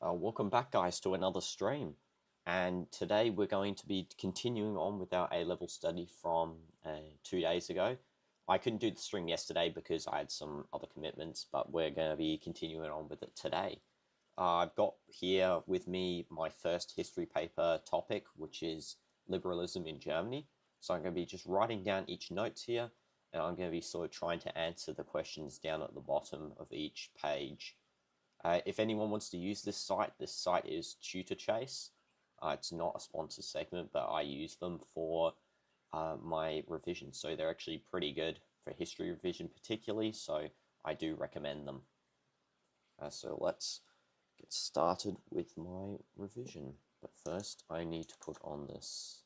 Welcome back, guys, to another stream. And today we're going to be continuing on with our A-level study from 2 days ago. I couldn't do the stream yesterday because I had some other commitments, but we're going to be continuing on with it today. I've got here with me my first history paper topic, which is liberalism in Germany. So I'm going to be just writing down each note here, and I'm going to be sort of trying to answer the questions down at the bottom of each page. If anyone wants to use this site is Tutor Chase. It's not a sponsored segment, but I use them for my revision. So they're actually pretty good for history revision particularly, so I do recommend them. So let's get started with my revision. But first I need to put on this.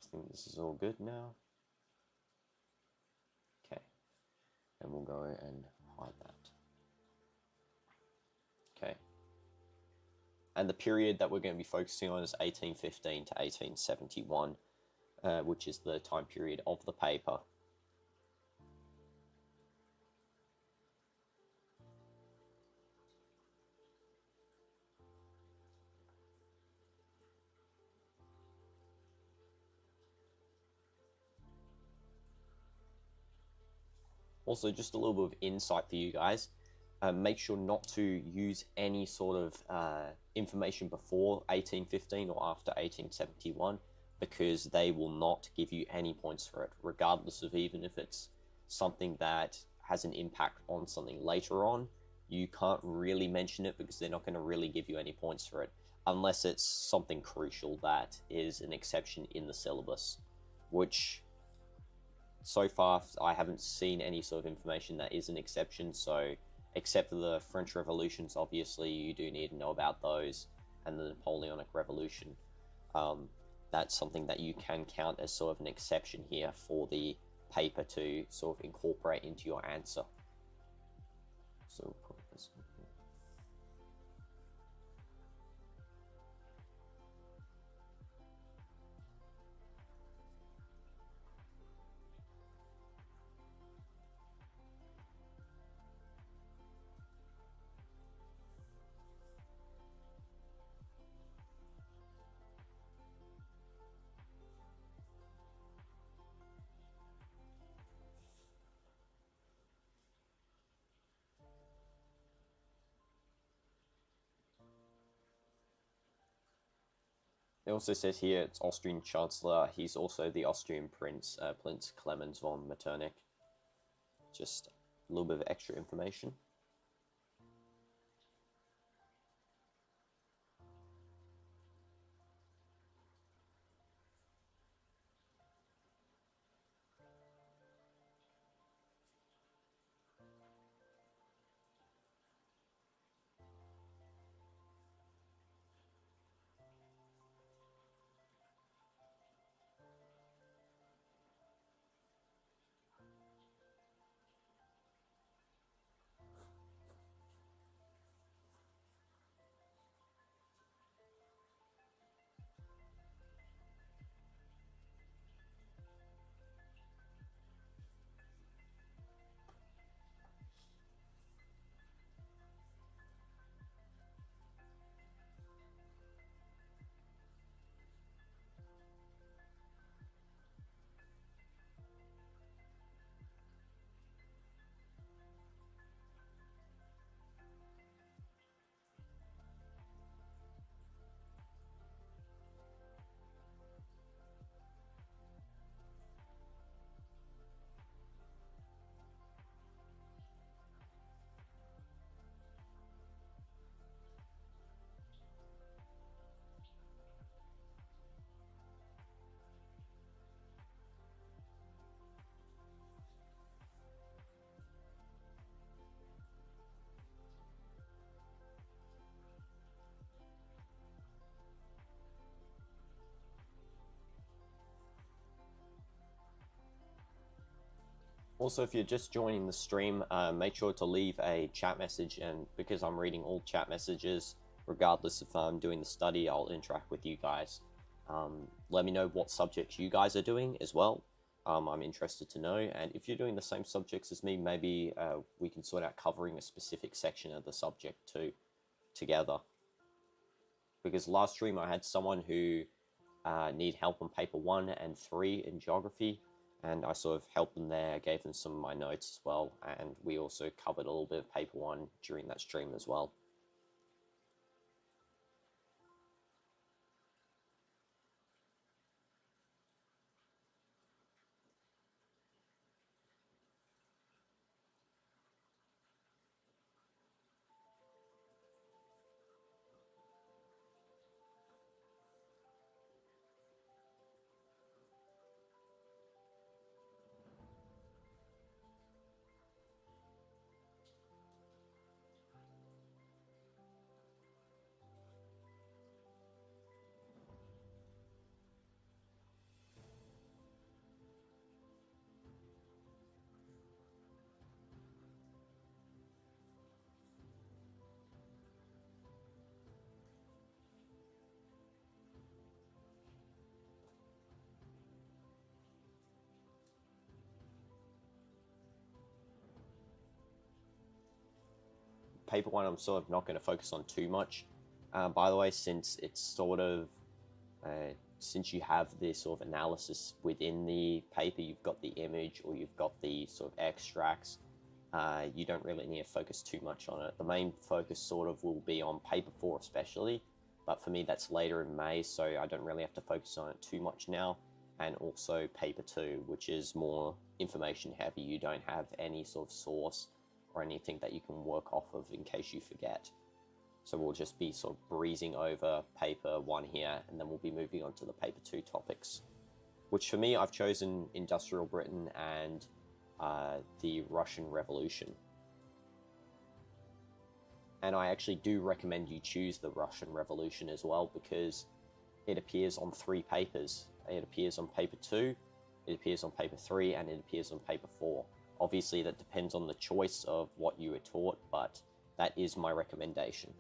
I think this is all good now. Okay, and we'll go and hide that. Okay. And the period that we're going to be focusing on is 1815 to 1871, which is the time period of the paper. Also, just a little bit of insight for you guys. Make sure not to use any sort of information before 1815 or after 1871, because they will not give you any points for it, regardless of even if it's something that has an impact on something later on. You can't really mention it because they're not going to really give you any points for it, unless it's something crucial that is an exception in the syllabus, which so far I haven't seen any sort of information that is an exception. So except for the French revolutions, obviously you do need to know about those, and the Napoleonic Revolution. That's something that you can count as sort of an exception here for the paper to sort of incorporate into your answer. So we'll put this in here. It also says here it's Austrian Chancellor. He's also the Austrian Prince, Prince Clemens von Metternich. Just a little bit of extra information. Also, if you're just joining the stream, make sure to leave a chat message, and because I'm reading all chat messages, regardless if I'm doing the study, I'll interact with you guys. Let me know what subjects you guys are doing as well. I'm interested to know, and if you're doing the same subjects as me, maybe we can sort out covering a specific section of the subject too. together. Because last stream I had someone who need help on paper 1 and 3 in geography, and I sort of helped them there, gave them some of my notes as well, and we also covered a little bit of paper 1 during that stream as well. Paper 1 I'm sort of not going to focus on too much. By the way, since it's sort of since you have this sort of analysis within the paper, you've got the image or you've got the sort of extracts, you don't really need to focus too much on it. The main focus sort of will be on paper 4 especially, but for me that's later in May, so I don't really have to focus on it too much now. And also paper 2, which is more information heavy. You don't have any sort of source or anything that you can work off of in case you forget. So we'll just be sort of breezing over paper 1 here, and then we'll be moving on to the paper 2 topics, which for me, I've chosen Industrial Britain and the Russian Revolution. And I actually do recommend you choose the Russian Revolution as well, because it appears on 3 papers. It appears on paper 2, it appears on paper 3, and it appears on paper 4. Obviously, that depends on the choice of what you were taught, but that is my recommendation.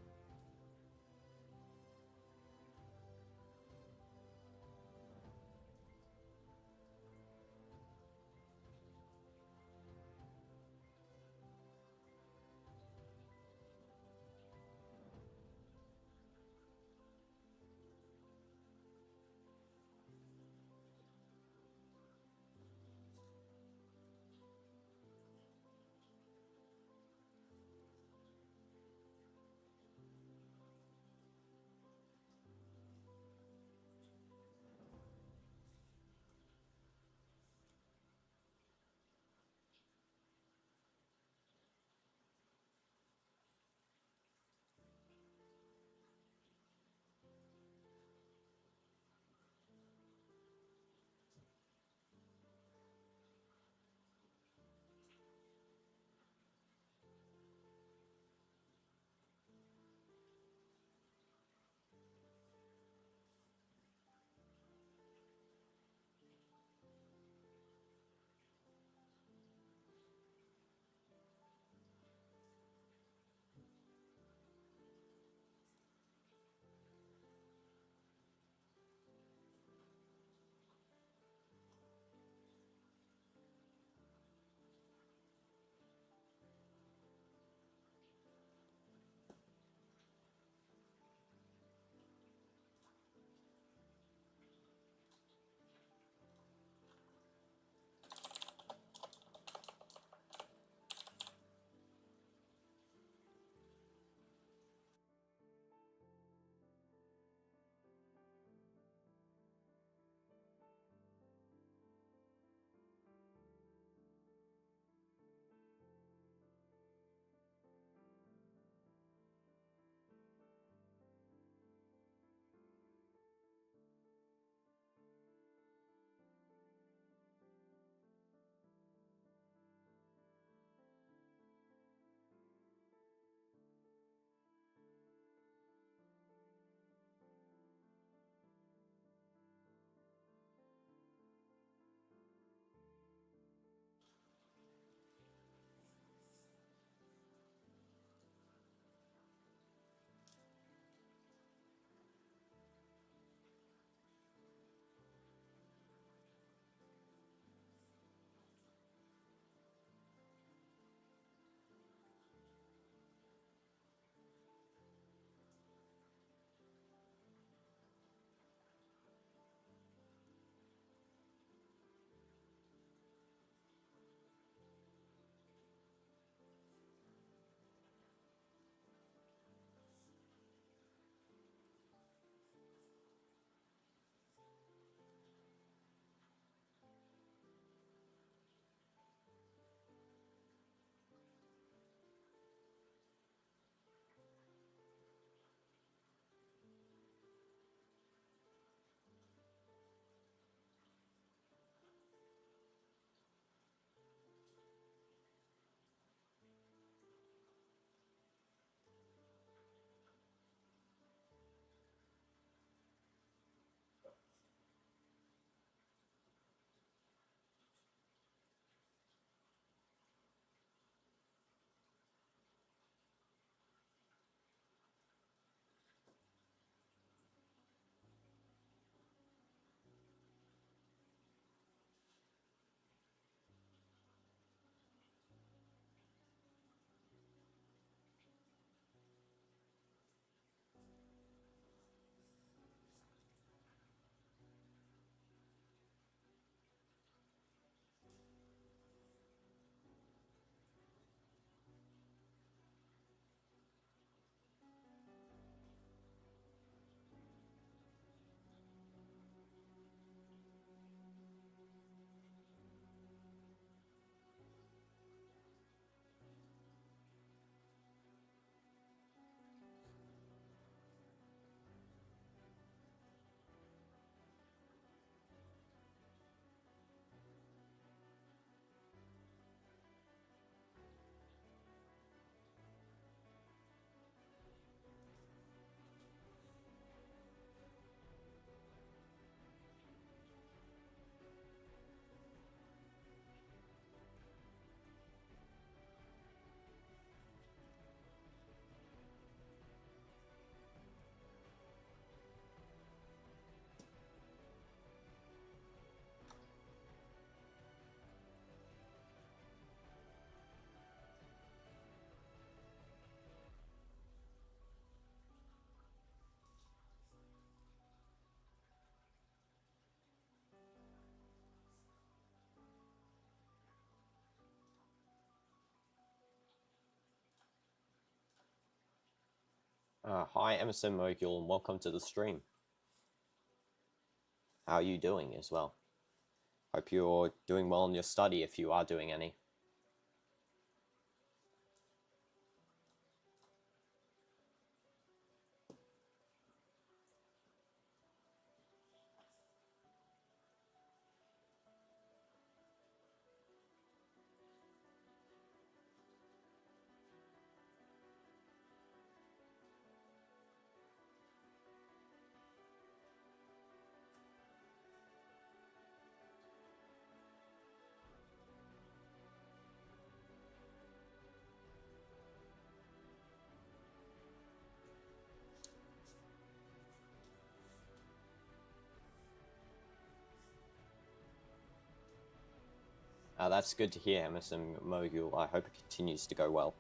Hi, Emerson Mogul, and welcome to the stream. How are you doing as well? Hope you're doing well in your study if you are doing any. That's good to hear, Emerson Mogul. I hope it continues to go well.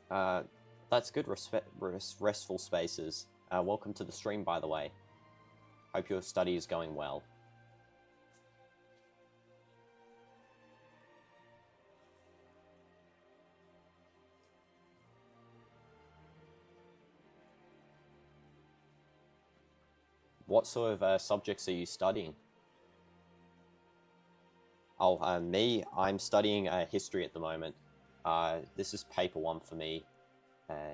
Uh, that's good. Restful spaces. Welcome to the stream, by the way. Hope your study is going well. What sort of subjects are you studying? Oh, me, I'm studying history at the moment. This is paper one for me.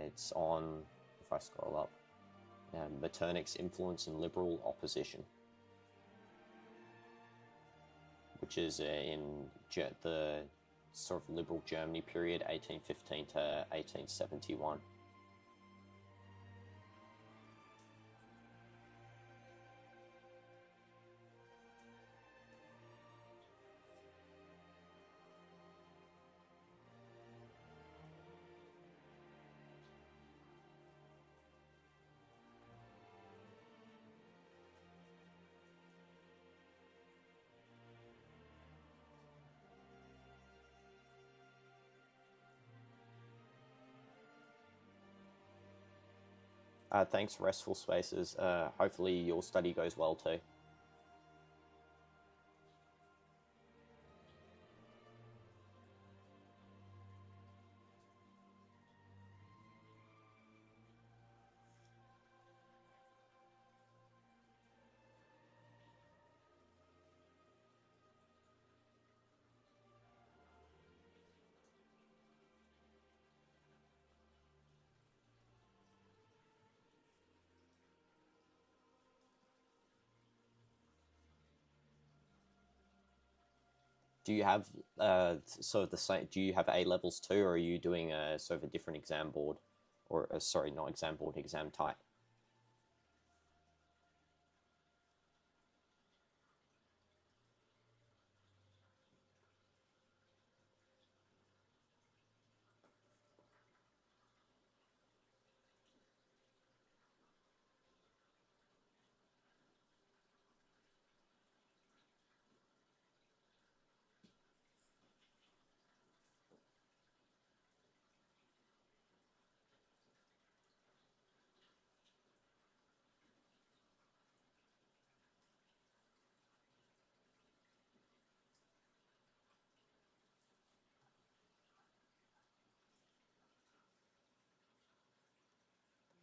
It's on, if I scroll up, Metternich's influence and liberal opposition, which is in the sort of liberal Germany period, 1815 to 1871. Thanks, Restful Spaces. Hopefully your study goes well too. Do you have sort of the same? Do you have A levels too, or are you doing a sort of a different exam board, or sorry, not exam board, exam type?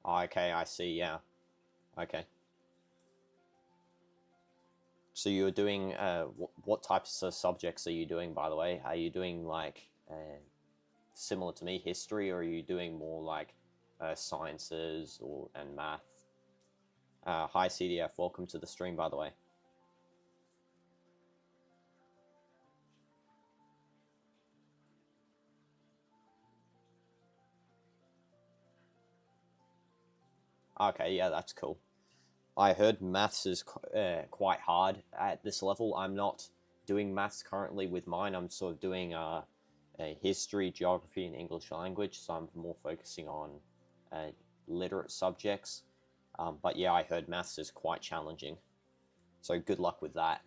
Oh, okay, I see. Yeah. Okay. So you're doing what types of subjects are you doing, by the way? Are you doing like similar to me, history, or are you doing more like sciences or and math? Hi CDF, welcome to the stream, by the way. Okay, yeah, that's cool. I heard maths is quite hard at this level. I'm not doing maths currently with mine. I'm sort of doing history, geography, and English language, so I'm more focusing on literate subjects. But yeah, I heard maths is quite challenging. So good luck with that.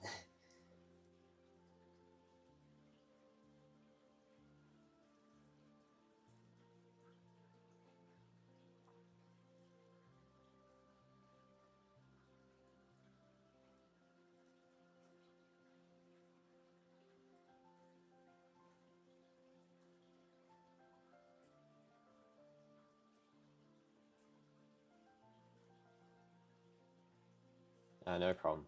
No problem.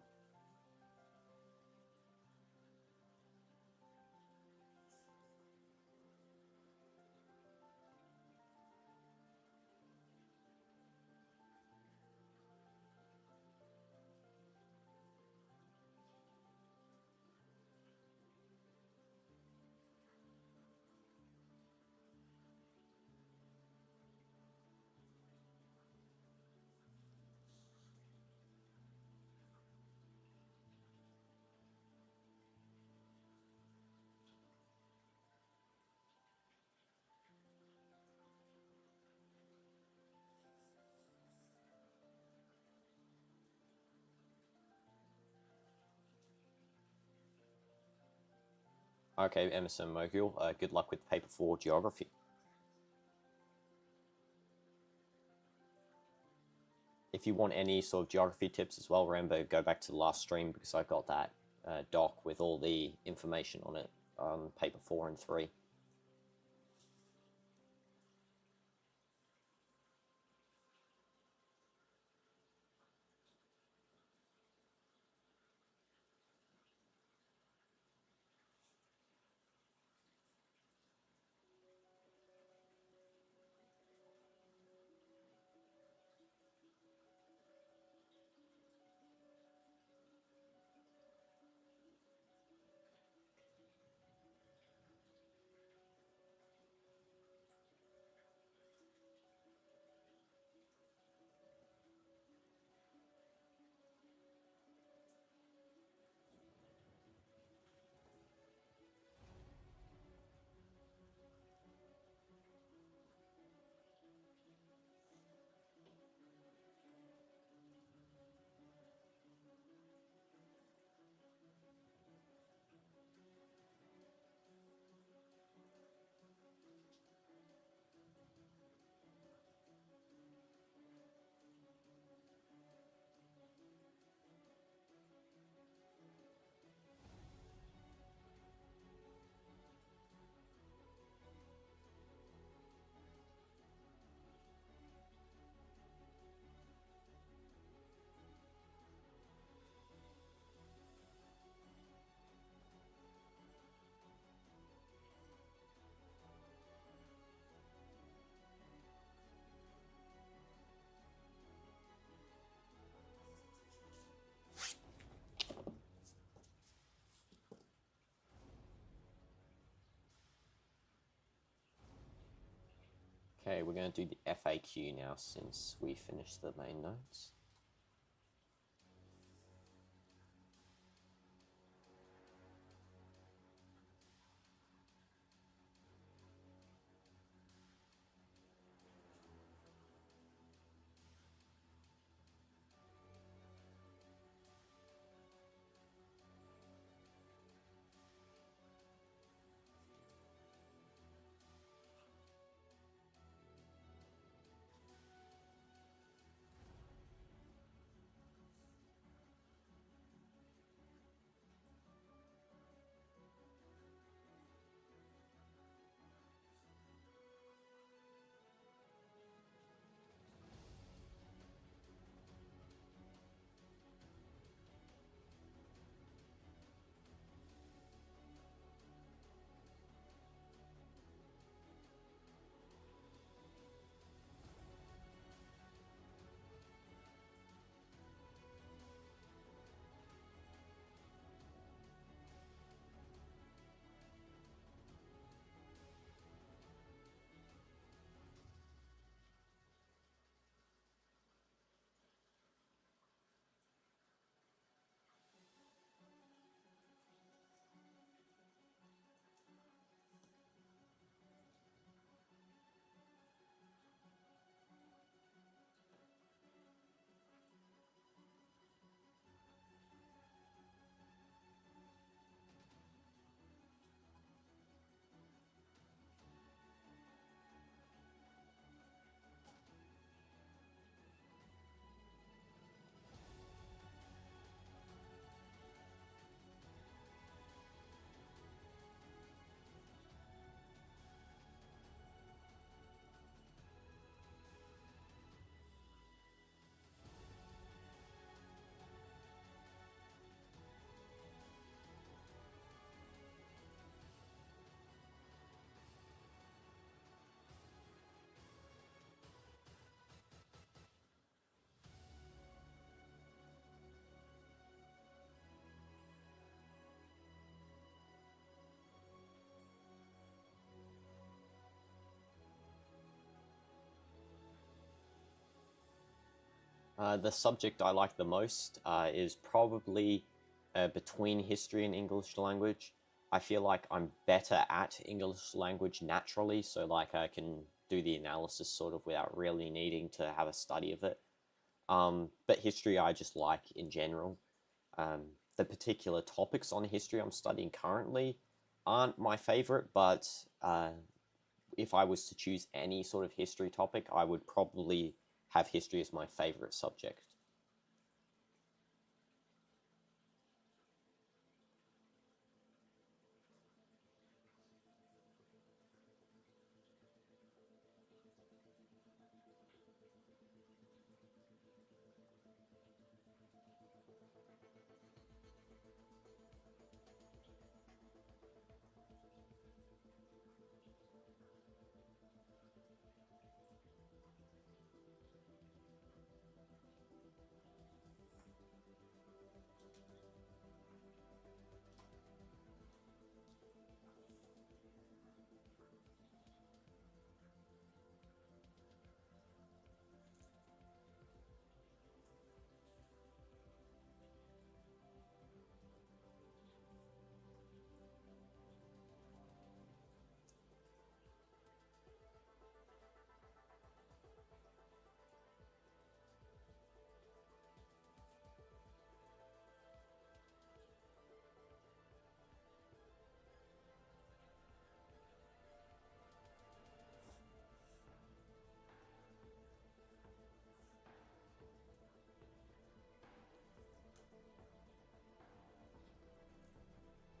Okay, Emerson Mogul, good luck with paper 4 geography. if you want any sort of geography tips as well, remember, go back to the last stream because I got that doc with all the information on it on paper 4 and 3. Okay, we're going to do the FAQ now since we finished the main notes. The subject I like the most is probably between history and English language. I feel like I'm better at English language naturally, so like I can do the analysis sort of without really needing to have a study of it. But history I just like in general. Um, the particular topics on history I'm studying currently aren't my favorite, but if I was to choose any sort of history topic, I would probably have history as my favorite subject.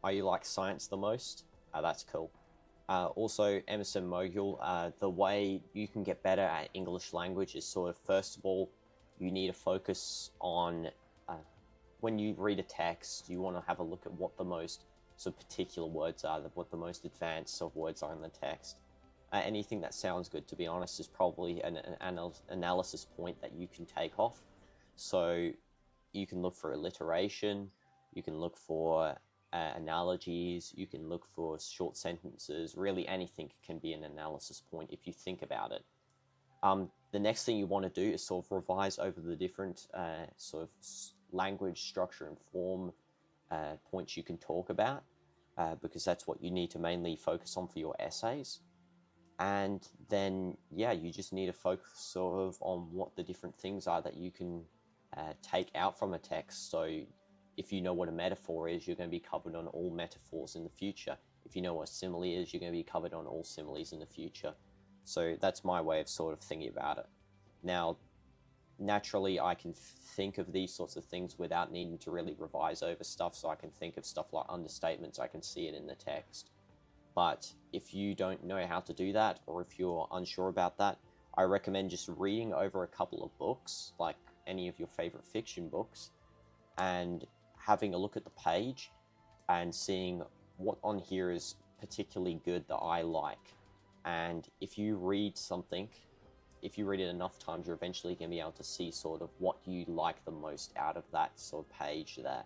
Oh, you like science the most? That's cool. Also, Emerson Mogul, the way you can get better at English language is sort of, first of all, you need to focus on, when you read a text, you want to have a look at what the most sort of particular words are, what the most advanced sort of words are in the text. Anything that sounds good, to be honest, is probably an analysis point that you can take off. So you can look for alliteration, you can look for analogies, you can look for short sentences. Really anything can be an analysis point if you think about it. The next thing you want to do is sort of revise over the different sort of language, structure, and form points you can talk about, because that's what you need to mainly focus on for your essays. And then, yeah, you just need to focus sort of on what the different things are that you can take out from a text. So if you know what a metaphor is, you're going to be covered on all metaphors in the future. If you know what a simile is, you're going to be covered on all similes in the future. So that's my way of sort of thinking about it. Now, naturally, I can think of these sorts of things without needing to really revise over stuff. So I can think of stuff like understatements. I can see it in the text. But if you don't know how to do that, or if you're unsure about that, I recommend just reading over a couple of books, like any of your favorite fiction books, and having a look at the page and seeing what on here is particularly good that I like. And if you read something, if you read it enough times, you're eventually going to be able to see sort of what you like the most out of that sort of page there.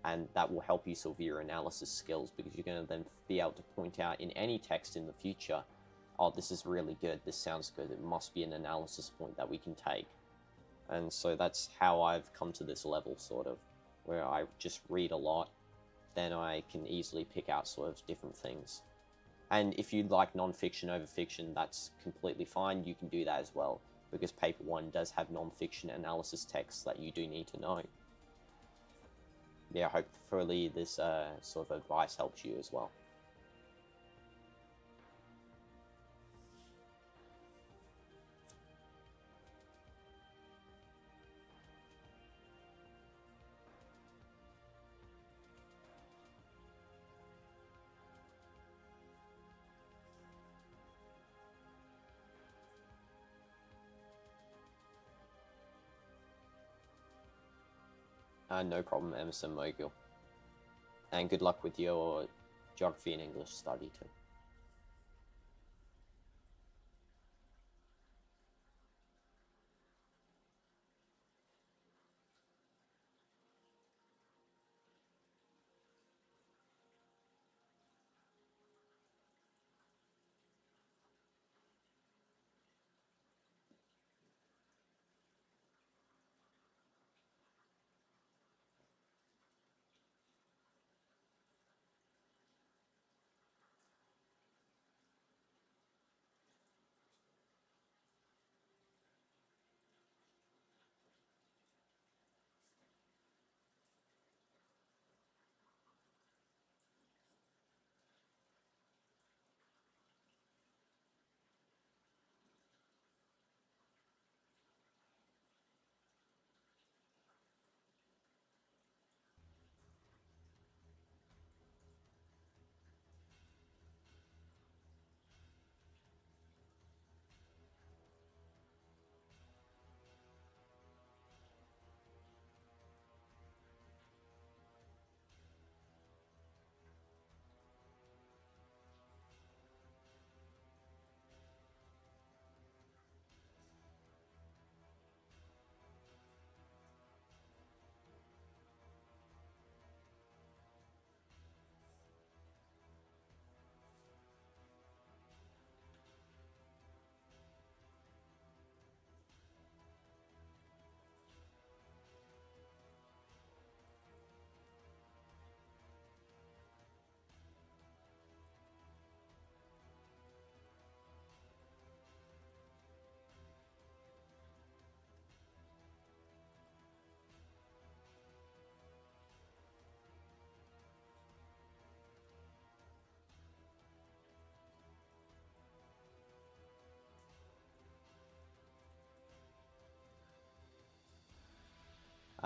And that will help you sort of your analysis skills, because you're going to then be able to point out in any text in the future, oh, this is really good, this sounds good, it must be an analysis point that we can take. And so that's how I've come to this level, sort of, where I just read a lot, then I can easily pick out sort of different things. And if you like non-fiction over fiction, that's completely fine, you can do that as well, because paper 1 does have non-fiction analysis texts that you do need to know. Yeah, hopefully this sort of advice helps you as well. No problem, Emerson Mogul. And good luck with your geography and English study too.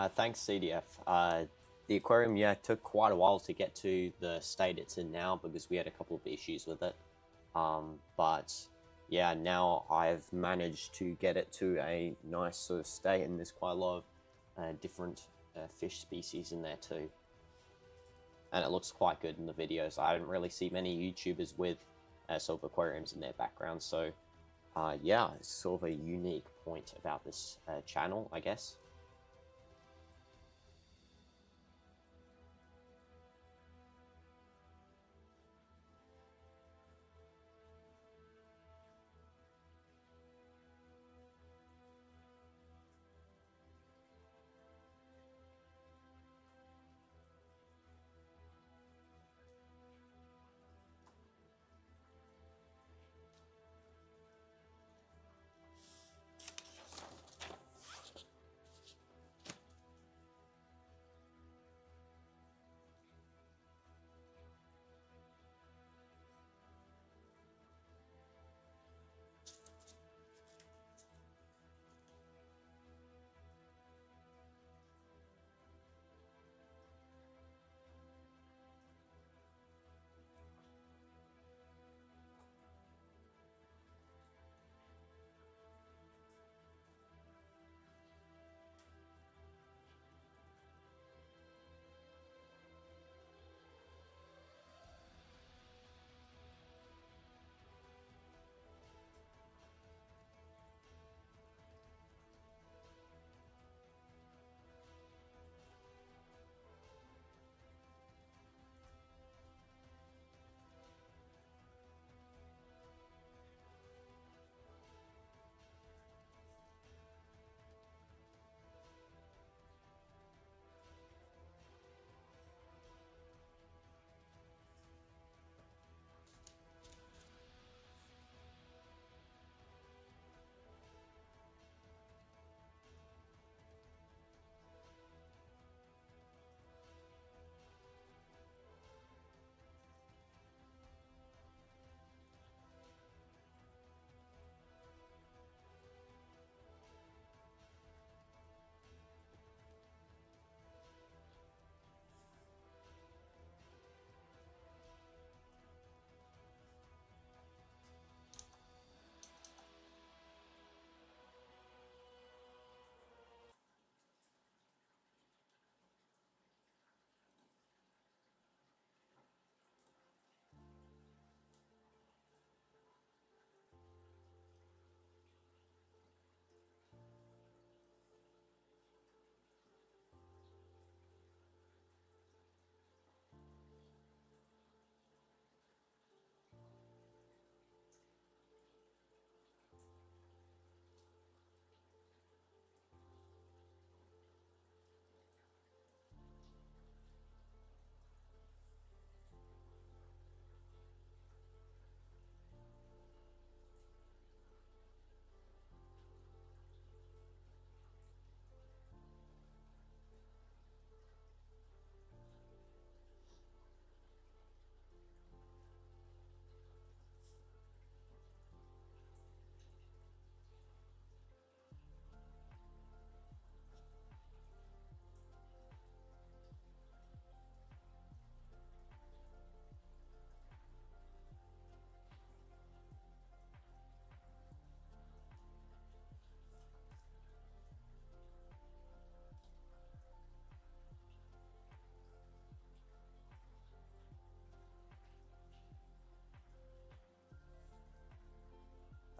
Thanks, CDF. The aquarium, yeah, took quite a while to get to the state it's in now because we had a couple of issues with it. But yeah, now I've managed to get it to a nice sort of state, and there's quite a lot of different fish species in there too. And it looks quite good in the videos. I don't really see many YouTubers with sort of aquariums in their background, so yeah, it's sort of a unique point about this channel, I guess.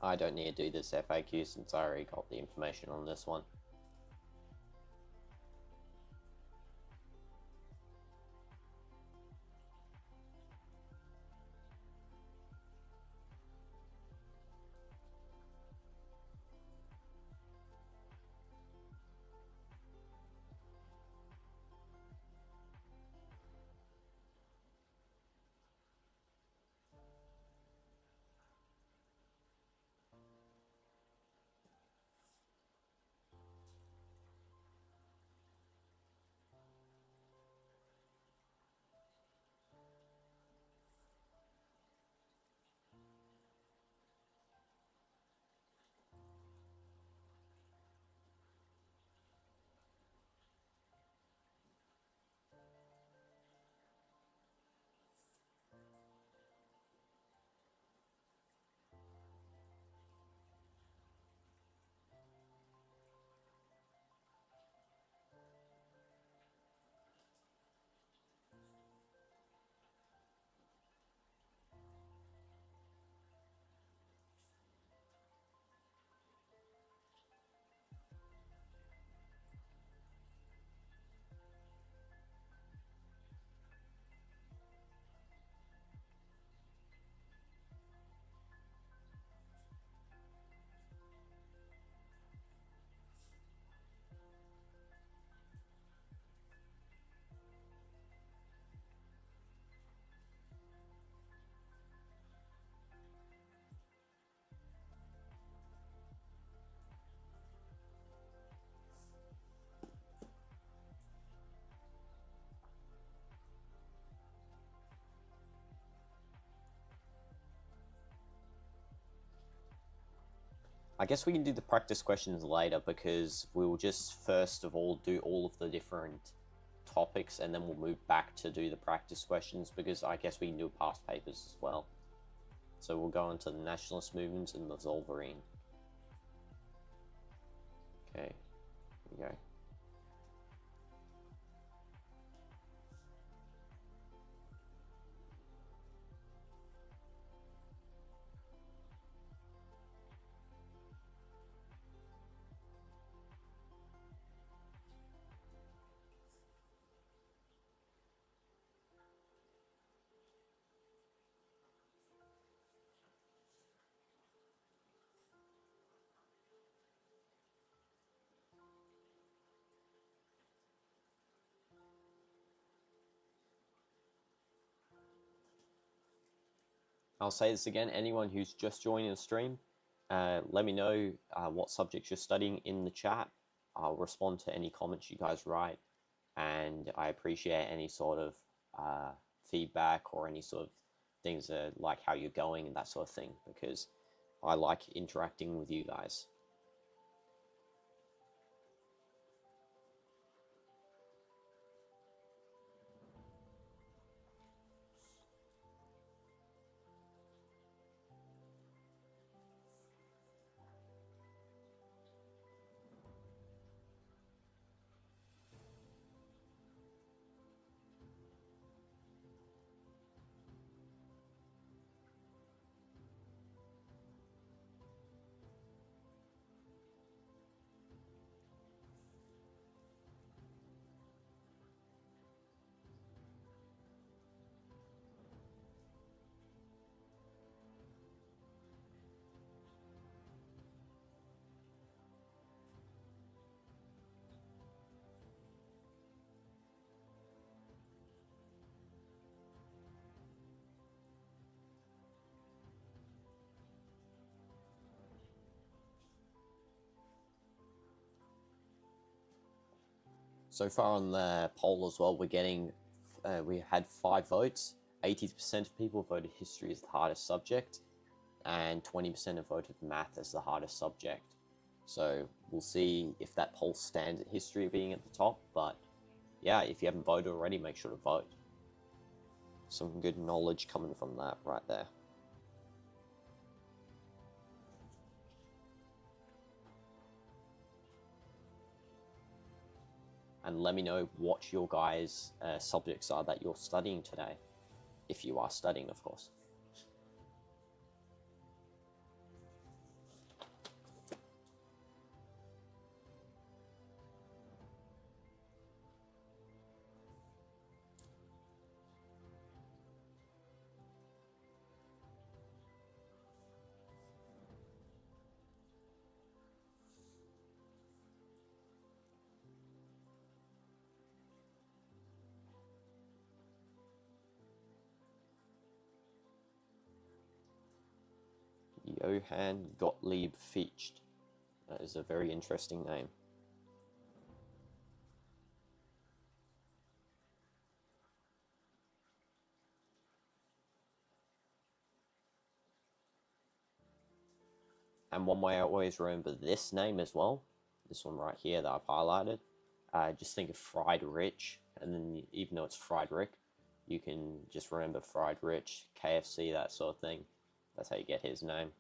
I don't need to do this FAQ since I already got the information on this one. I guess we can do the practice questions later, because we'll just first of all do all of the different topics, and then we'll move back to do the practice questions, because I guess we can do past papers as well. So we'll go into the nationalist movements and the Zollverein. Okay, here we go. I'll say this again, anyone who's just joining the stream, let me know what subjects you're studying in the chat. I'll respond to any comments you guys write, and I appreciate any sort of feedback or any sort of things like how you're going and that sort of thing, because I like interacting with you guys. So far on the poll as well, we're getting, we had 5 votes. 80% of people voted history as the hardest subject, and 20% have voted math as the hardest subject. So we'll see if that poll stands at history being at the top, but yeah, if you haven't voted already, make sure to vote. Some good knowledge coming from that right there. And let me know what your guys' subjects are that you're studying today, if you are studying, of course. Johann Gottlieb Fichte. That is a very interesting name. And one way I always remember this name as well, this one right here that I've highlighted, just think of Friedrich, and then even though it's Friedrich, you can just remember Friedrich, KFC, that sort of thing. That's how you get his name.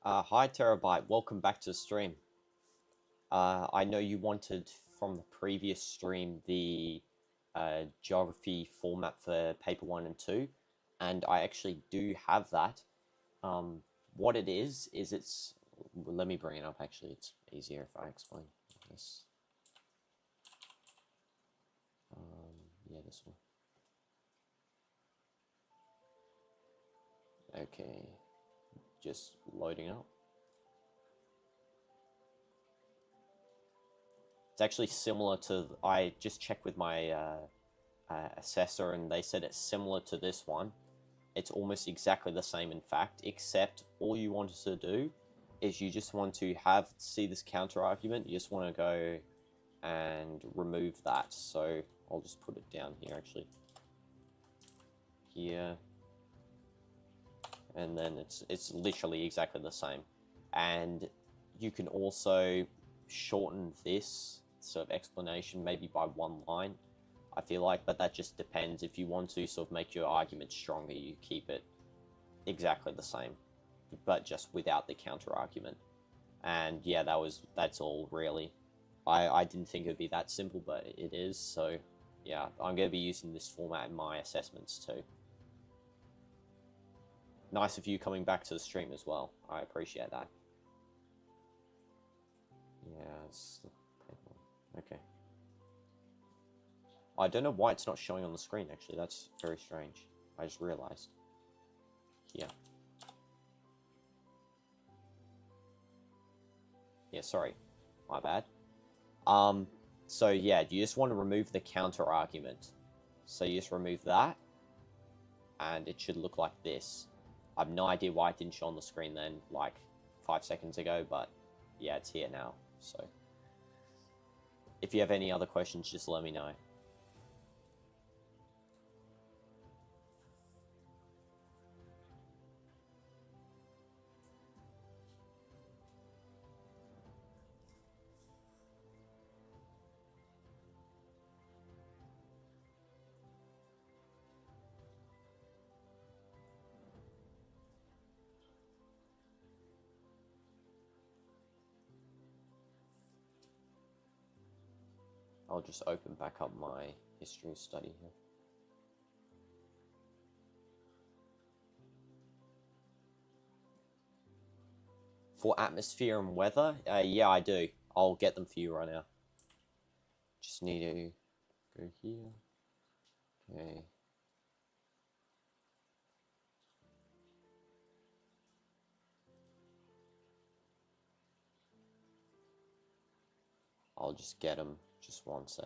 Hi Terabyte, welcome back to the stream. I know you wanted from the previous stream the geography format for paper 1 and 2, and I actually do have that. What it is it's... Let me bring it up actually, it's easier if I explain this. Yeah, this one. Okay, just loading up. It's actually similar to, I just checked with my assessor and they said it's similar to this one. It's almost exactly the same in fact, except all you wanted to do is you just want to see this counter argument, you just want to go and remove that. So I'll just put it down here actually. Here. And then it's literally exactly the same. And you can also shorten this sort of explanation maybe by one line, I feel like, but that just depends. If you want to sort of make your argument stronger, you keep it exactly the same, but just without the counter argument. And yeah, that's all really. I didn't think it would be that simple, but it is. So yeah, I'm going to be using this format in my assessments too. Nice of you coming back to the stream as well. I appreciate that. Yes. Okay. I don't know why it's not showing on the screen, actually. That's very strange. I just realized. Here. Yeah, sorry. My bad. So yeah, you just want to remove the counter argument. So you just remove that, and it should look like this. I have no idea why it didn't show on the screen then, like 5 seconds ago, but yeah, it's here now. So if you have any other questions, just let me know. I'll just open back up my history study here. For atmosphere and weather? Yeah, I do. I'll get them for you right now. Just need to go here. Okay. I'll just get them. Just 1 sec.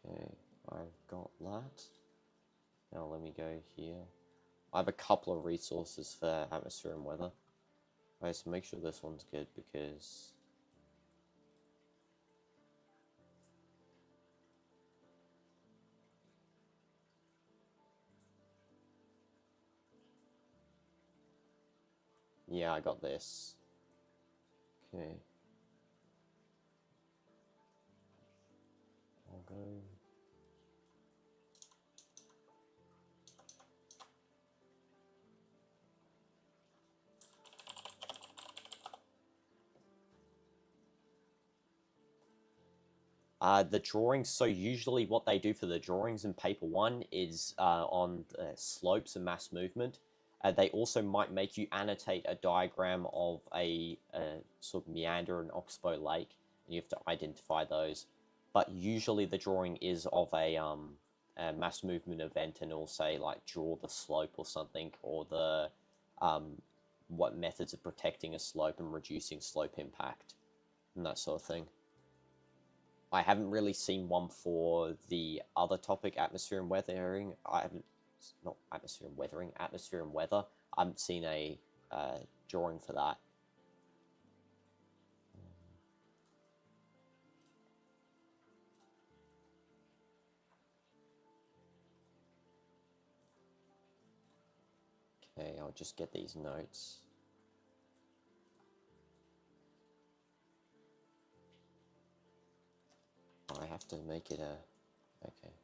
Okay, I've got that. Now let me go here. I have a couple of resources for atmosphere and weather. Okay, so make sure this one's good because... Yeah, I got this. Okay. I'll go... The drawings, so usually what they do for the drawings in paper 1 is on slopes and mass movement. They also might make you annotate a diagram of a sort of meander and oxbow lake, and you have to identify those. But usually the drawing is of a mass movement event, and it'll say like draw the slope or something, or the what methods of protecting a slope and reducing slope impact, and that sort of thing. I haven't really seen one for the other topic, atmosphere and weathering. Not atmosphere and weathering, atmosphere and weather. I haven't seen a drawing for that. Okay, I'll just get these notes. I have to make it a... Okay.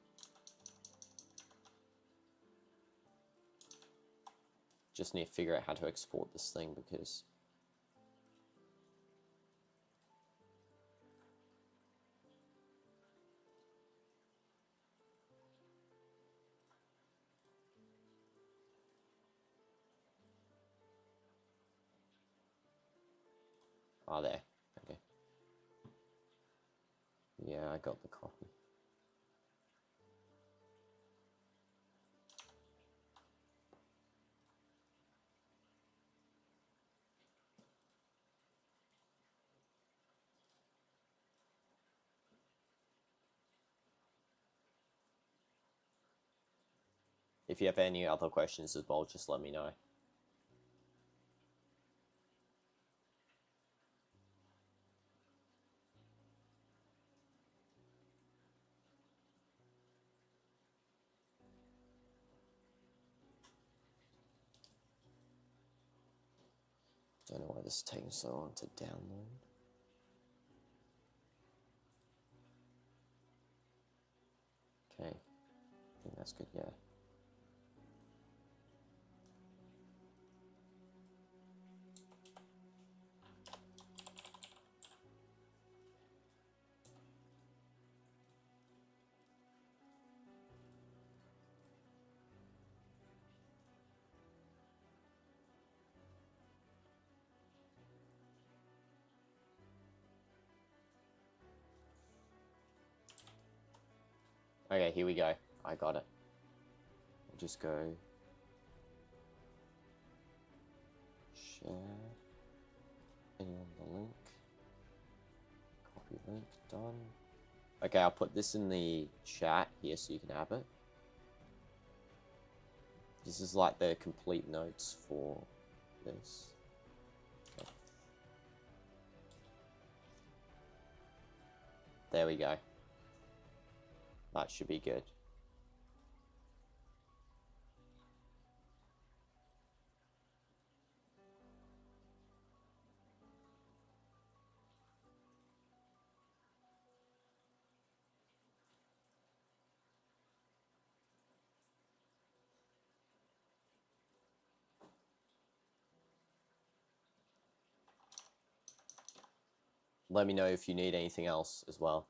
Just need to figure out how to export this thing because... Oh, there. Okay. Yeah, I got the copy. If you have any other questions as well, just let me know. Don't know why this is taking so long to download. Okay, I think that's good, yeah. Okay, here we go. I got it. I'll just go... Share. Anyone the link. Copy link. Done. Okay, I'll put this in the chat here so you can have it. This is like the complete notes for this. Okay. There we go. That should be good. Let me know if you need anything else as well.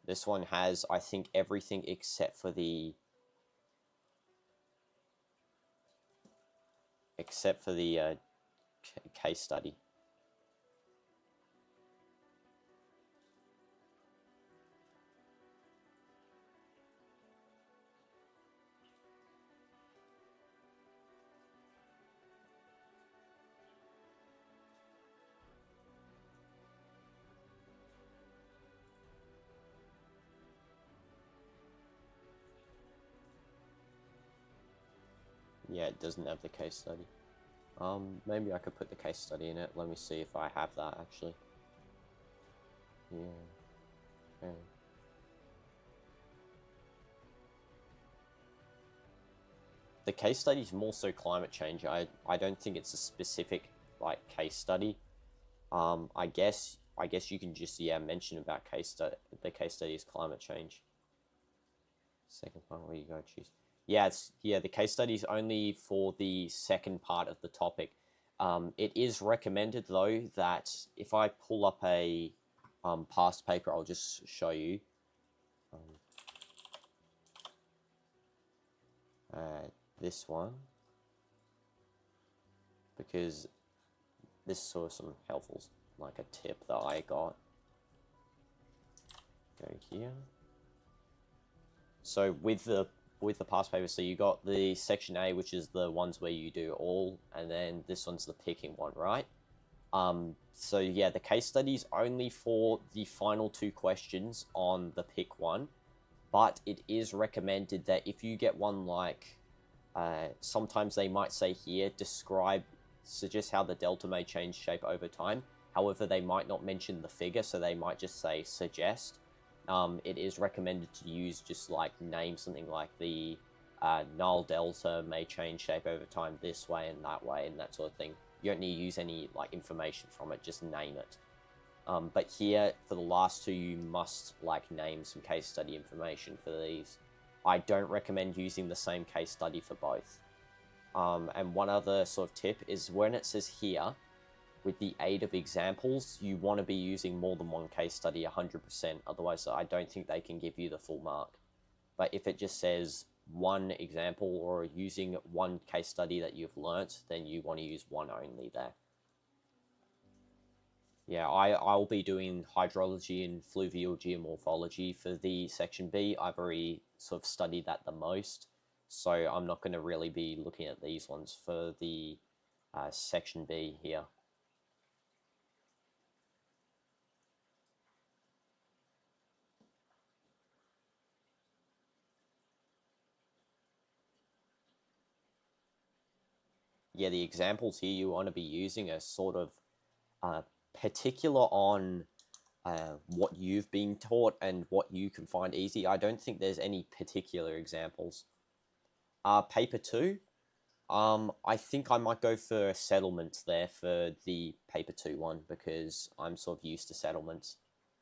This one has, I think, everything except for the case study. Yeah, it doesn't have the case study. Maybe I could put the case study in it. Let me see if I have that actually. Yeah. Okay. The case study is more so climate change. I don't think it's a specific like case study. I guess you can just mention about the case study is climate change. Second part, where you go choose. Yeah, the case study is only for the second part of the topic. It is recommended though that if I pull up a past paper, I'll just show you. This one, because this is sort of some helpful, like a tip that I got. Go here. So with the past paper, so you got the section A, which is the ones where you do all, and then this one's the picking one, right? So yeah, the case study is only for the final two questions on the pick one, but it is recommended that if you get one like, sometimes they might say here, suggest how the delta may change shape over time. However, they might not mention the figure, so they might just say suggest. It is recommended to use just like name something like the null delta may change shape over time this way and that sort of thing. You don't need to use any like information from it, just name it. But here, for the last two, you must like name some case study information for these. I don't recommend using the same case study for both. And one other sort of tip is when it says here, with the aid of examples, you want to be using more than one case study 100%. Otherwise, I don't think they can give you the full mark. But if it just says one example or using one case study that you've learnt, then you want to use one only there. Yeah, I'll be doing hydrology and fluvial geomorphology for the section B. I've already sort of studied that the most, so I'm not going to really be looking at these ones for the section B here. Yeah, the examples here you want to be using are sort of particular on what you've been taught and what you can find easy. I don't think there's any particular examples. Paper 2, I think I might go for settlements there for the paper 2 one, because I'm sort of used to settlements.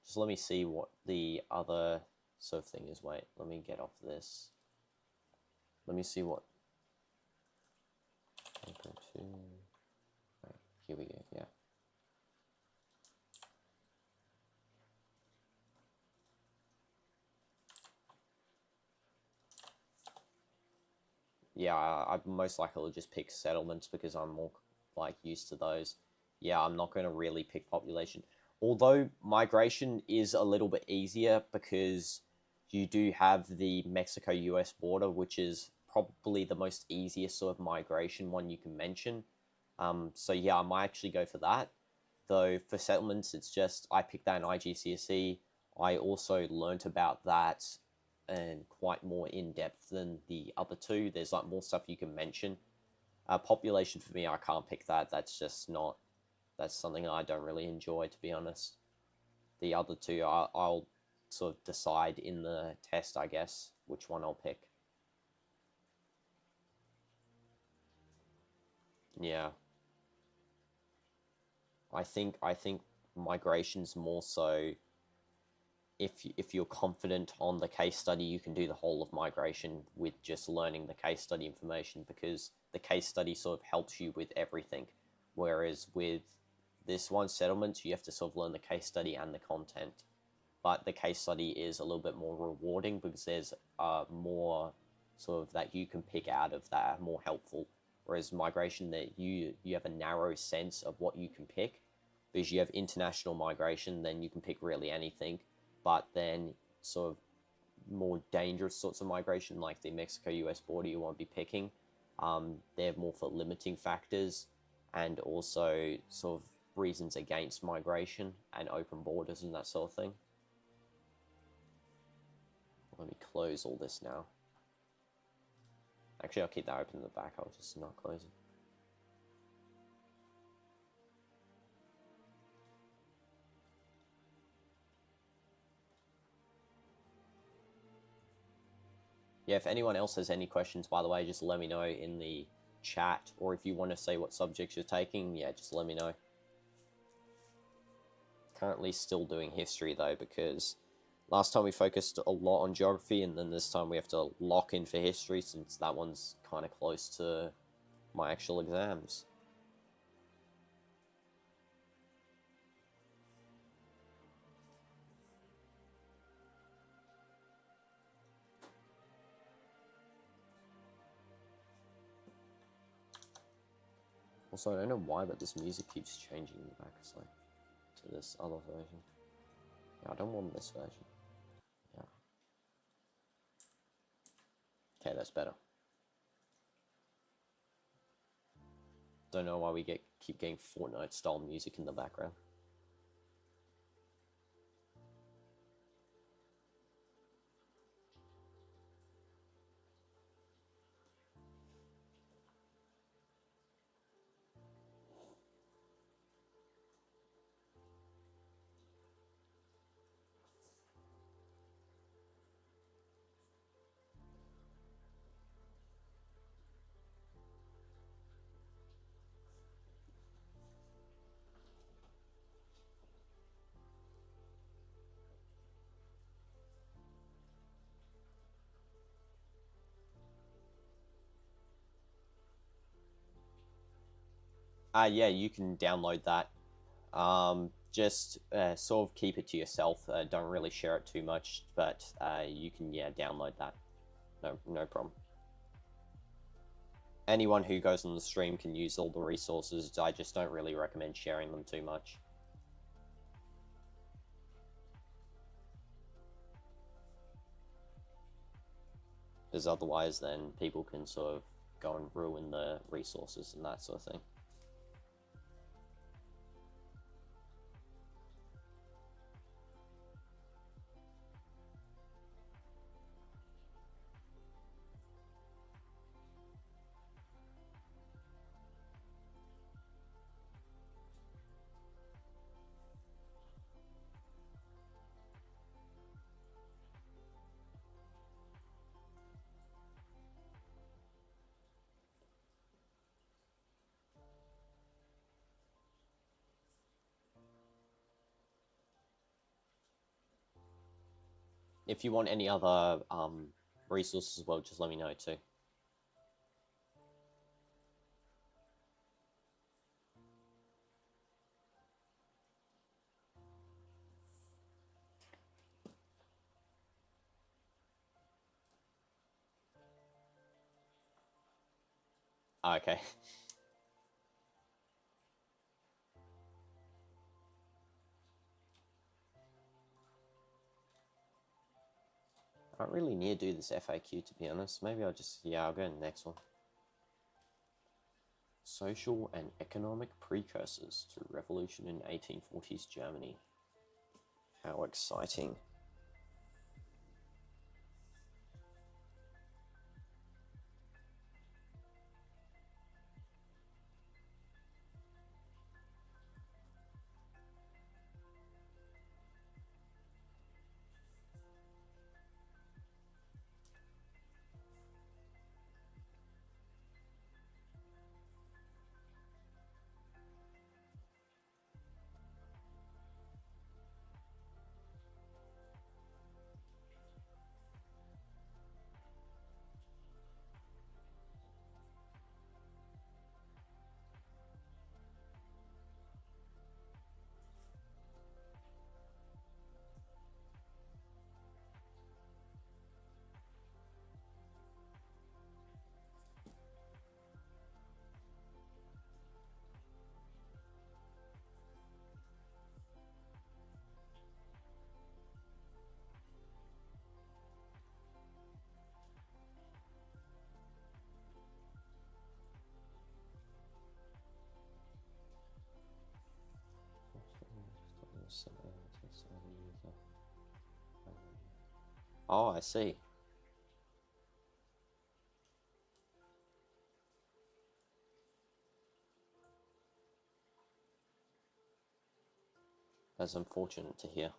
Just let me see what the other sort of thing is. Wait, let me get off this. Let me see what paper 2. Right, here we go. Yeah. Yeah, I most likely will just pick settlements because I'm more like used to those. Yeah, I'm not going to really pick population. Although migration is a little bit easier because you do have the Mexico-US border, which is probably the most easiest sort of migration one you can mention. So yeah, I might actually go for that. Though for settlements, it's just I picked that in IGCSE. I also learnt about that and quite more in depth than the other two. There's like more stuff you can mention. Population for me, I can't pick that. That's just not. That's something I don't really enjoy, to be honest. The other two, I'll sort of decide in the test, I guess, which one I'll pick. Yeah. I think migration's more so if you're confident on the case study, you can do the whole of migration with just learning the case study information, because the case study sort of helps you with everything. Whereas with this one, settlements, you have to sort of learn the case study and the content. But the case study is a little bit more rewarding because there's more sort of that you can pick out of that are more helpful. Whereas migration, that you have a narrow sense of what you can pick, because you have international migration, then you can pick really anything. But then sort of more dangerous sorts of migration, like the Mexico-US border, you won't be picking. They're more for limiting factors and also sort of reasons against migration and open borders and that sort of thing. Let me close all this now. Actually, I'll keep that open in the back. I'll just not close it. Yeah, if anyone else has any questions, by the way, just let me know in the chat, or if you want to say what subjects you're taking, yeah, just let me know. Currently still doing history, though, because last time we focused a lot on geography, and then this time we have to lock in for history, since that one's kind of close to my actual exams. Also, I don't know why, but this music keeps changing in the back. It's like to this other version. Yeah, I don't want this version. Yeah. Okay, that's better. Don't know why we keep getting Fortnite style music in the background. Yeah, you can download that. Just sort of keep it to yourself. Don't really share it too much, but you can, yeah, download that. No problem. Anyone who goes on the stream can use all the resources. I just don't really recommend sharing them too much. Because otherwise then people can sort of go and ruin the resources and that sort of thing. If you want any other resources as well, just let me know too. Okay. I don't really need to do this FAQ, to be honest. Maybe I'll just, yeah, I'll go to the next one. Social and economic precursors to revolution in 1840s Germany. How exciting. Oh, I see. That's unfortunate to hear.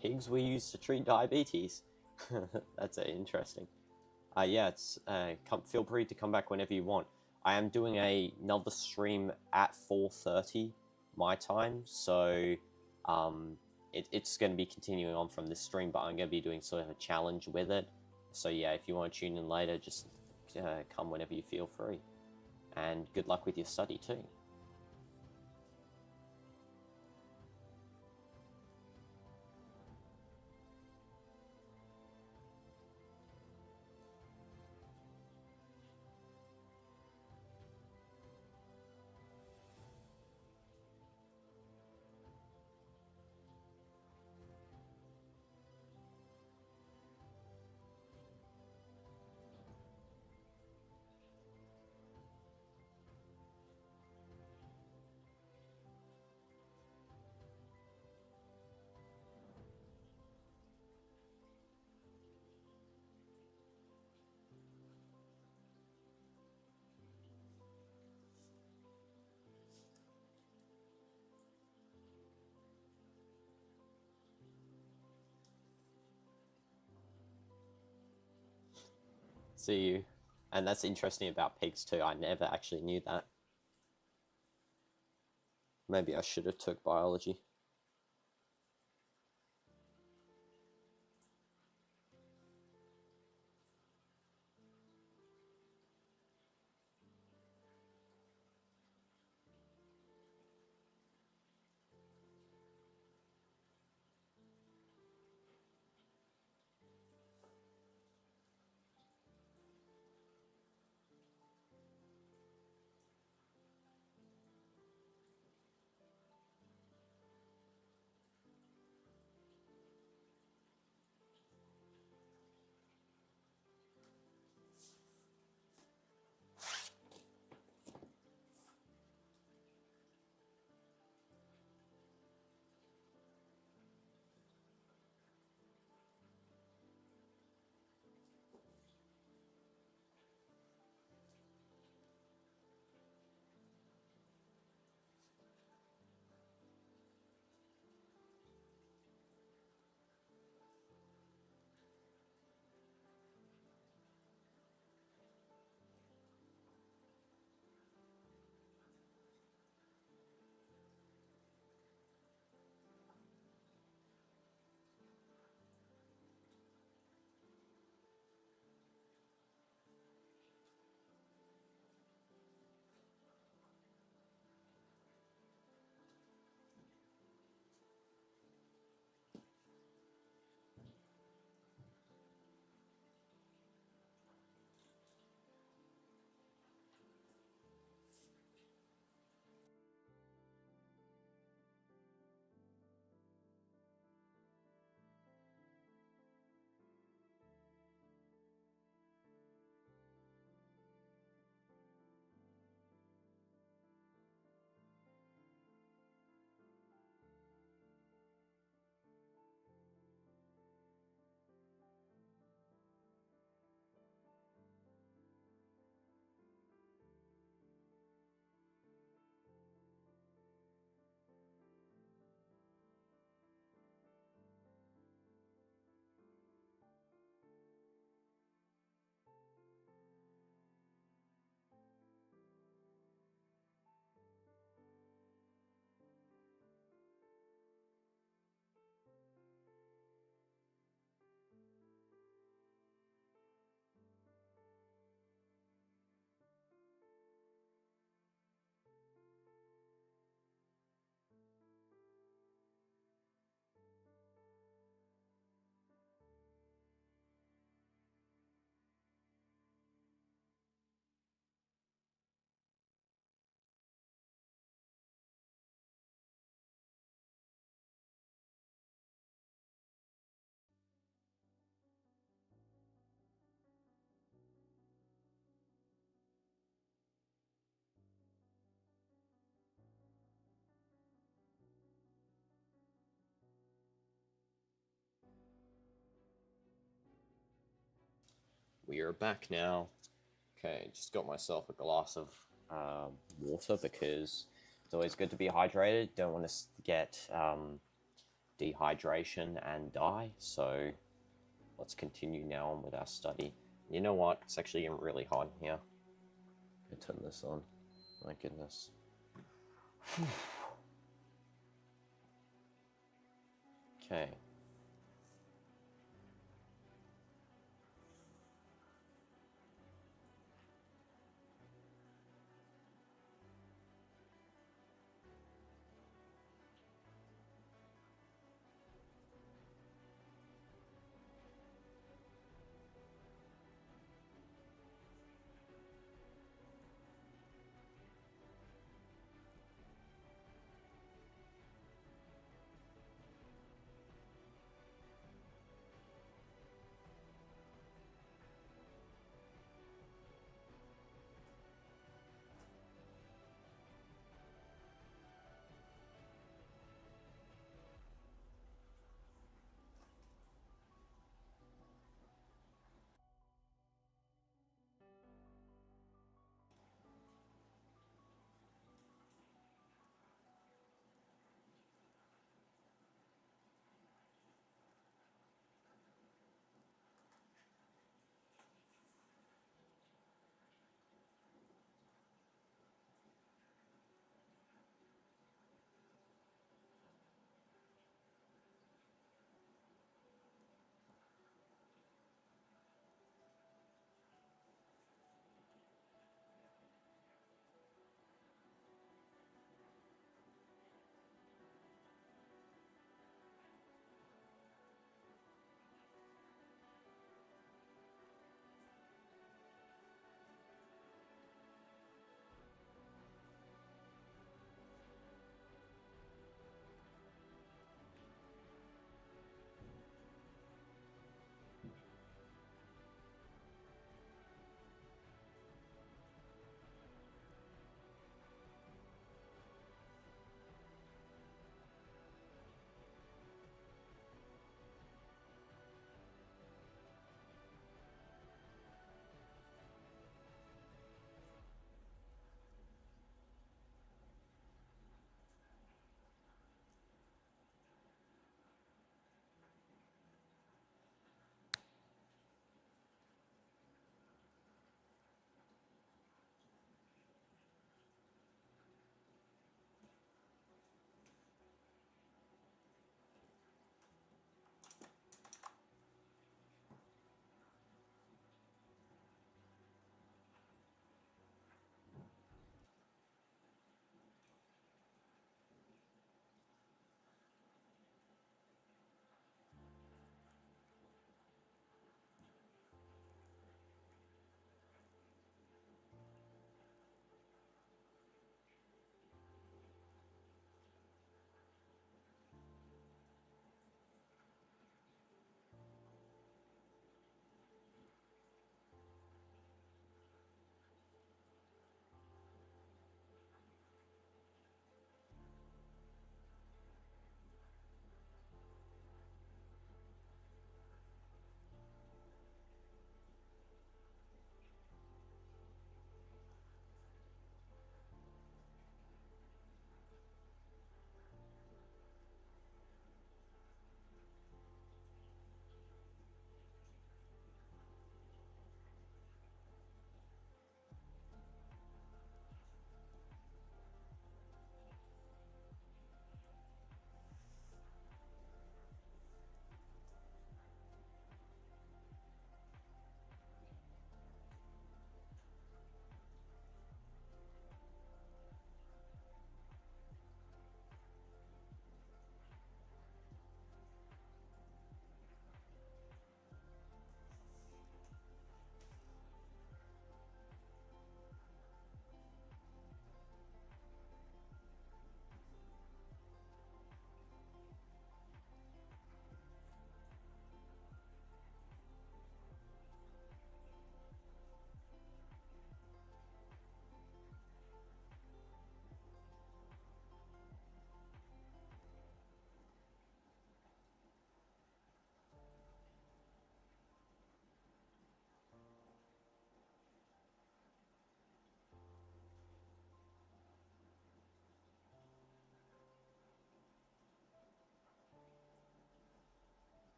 Pigs were used to treat diabetes. That's interesting. Yeah, it's feel free to come back whenever you want. I am doing another stream at 4:30 my time, so It's going to be continuing on from this stream, but I'm going to be doing sort of a challenge with it. So yeah, if you want to tune in later, just come whenever you feel free. And good luck with your study too. See you. And that's interesting about pigs too. I never actually knew that. Maybe I should have took biology. We are back now. Okay, just got myself a glass of water because it's always good to be hydrated. Don't want to get dehydration and die. So let's continue now on with our study. You know what? It's actually getting really hot in here. Let me turn this on. My goodness. Okay.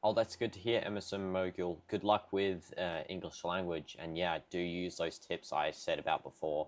Oh, that's good to hear, Emerson Mogul. Good luck with English language. And yeah, do use those tips I said about before.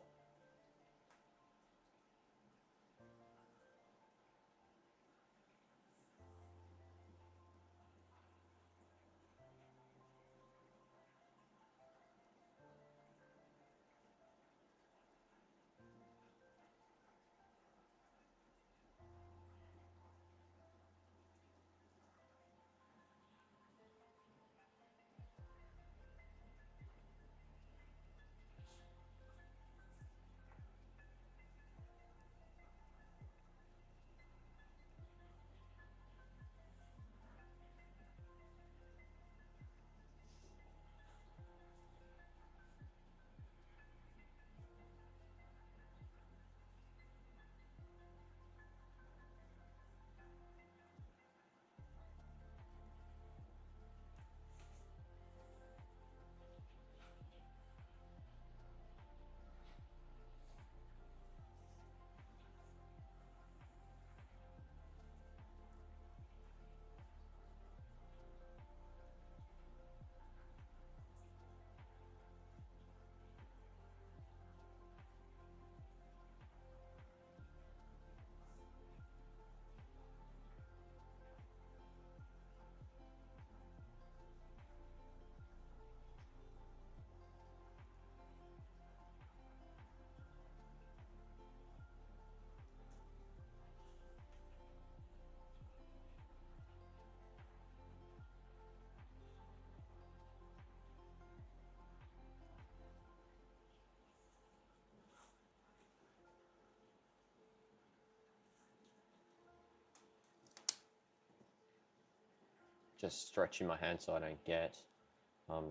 Just stretching my hand so I don't get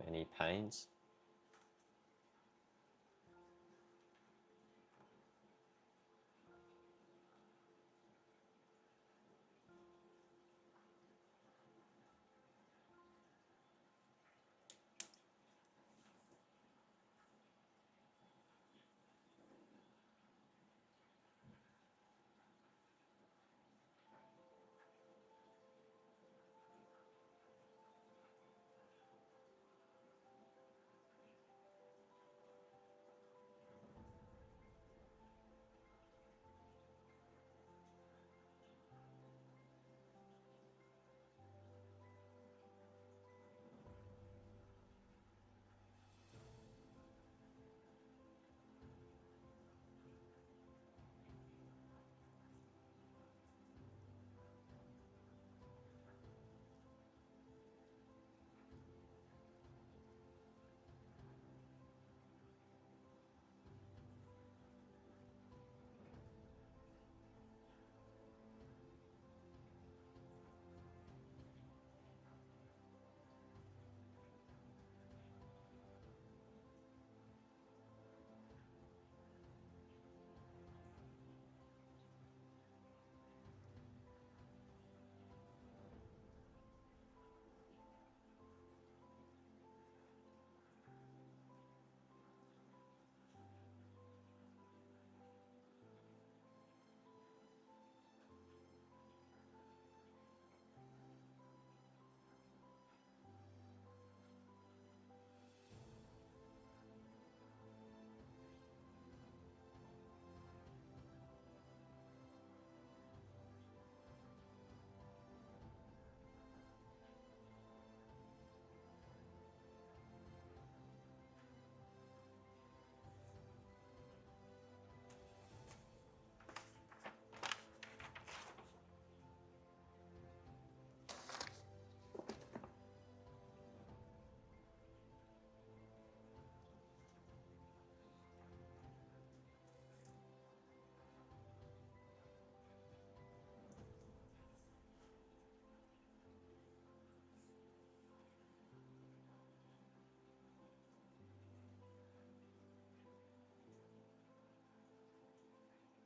any pains.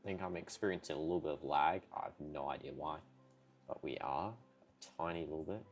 I think I'm experiencing a little bit of lag. I have no idea why, but we are a tiny little bit.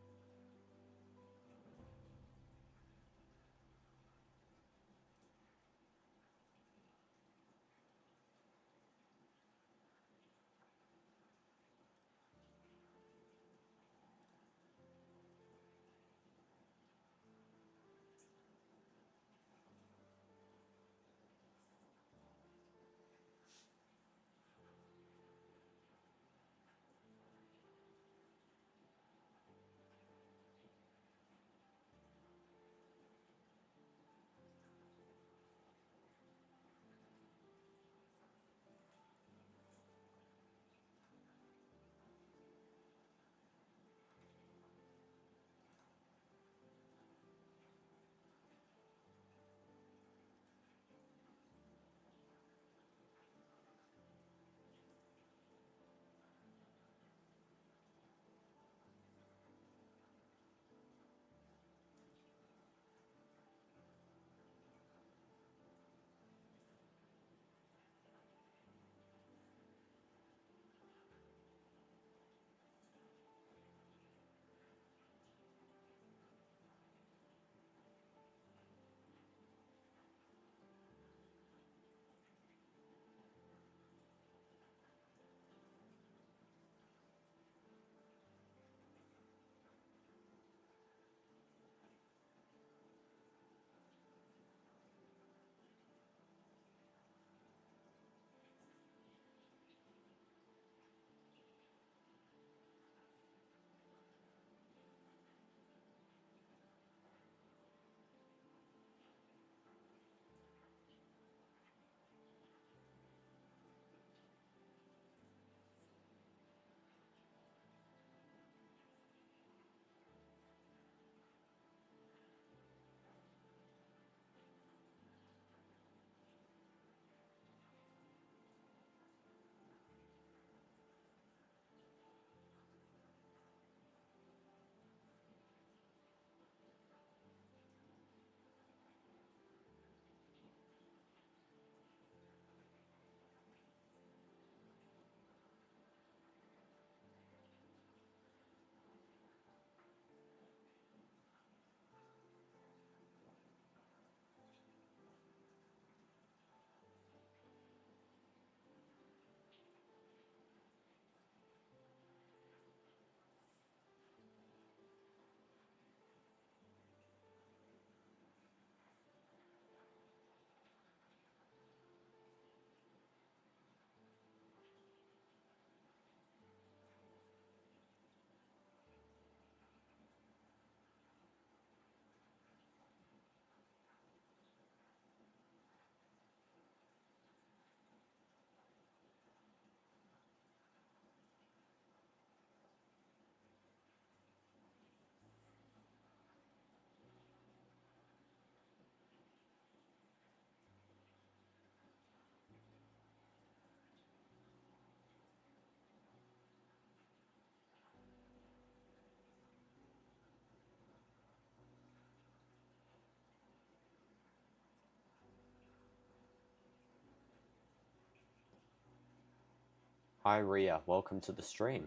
Hi Ria, welcome to the stream.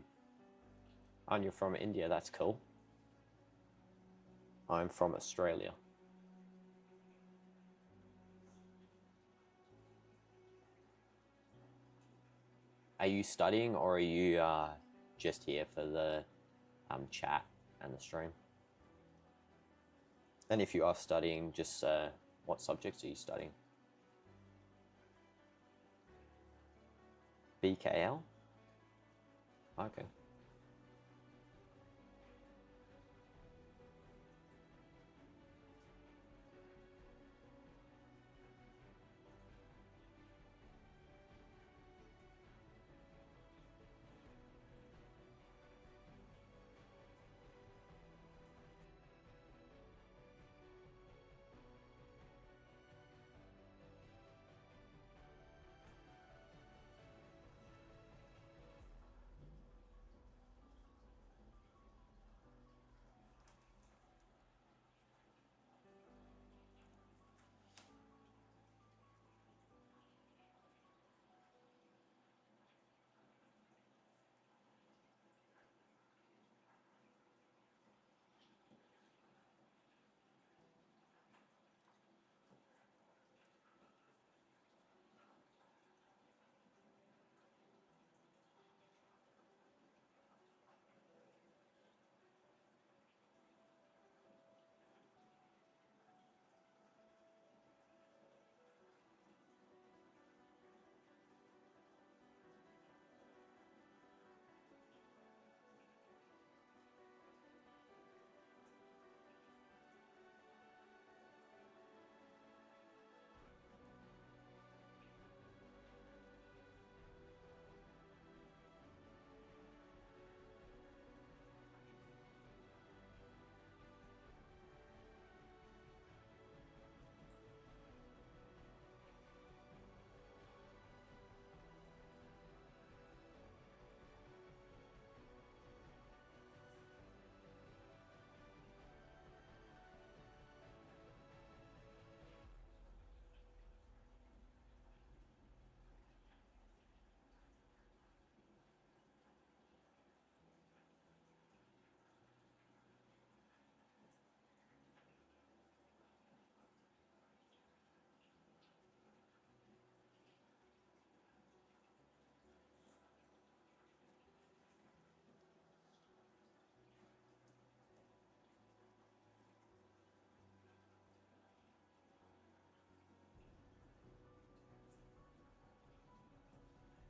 And you're from India, that's cool. I'm from Australia. Are you studying or are you just here for the chat and the stream? And if you are studying, just what subjects are you studying? BKL? Okay.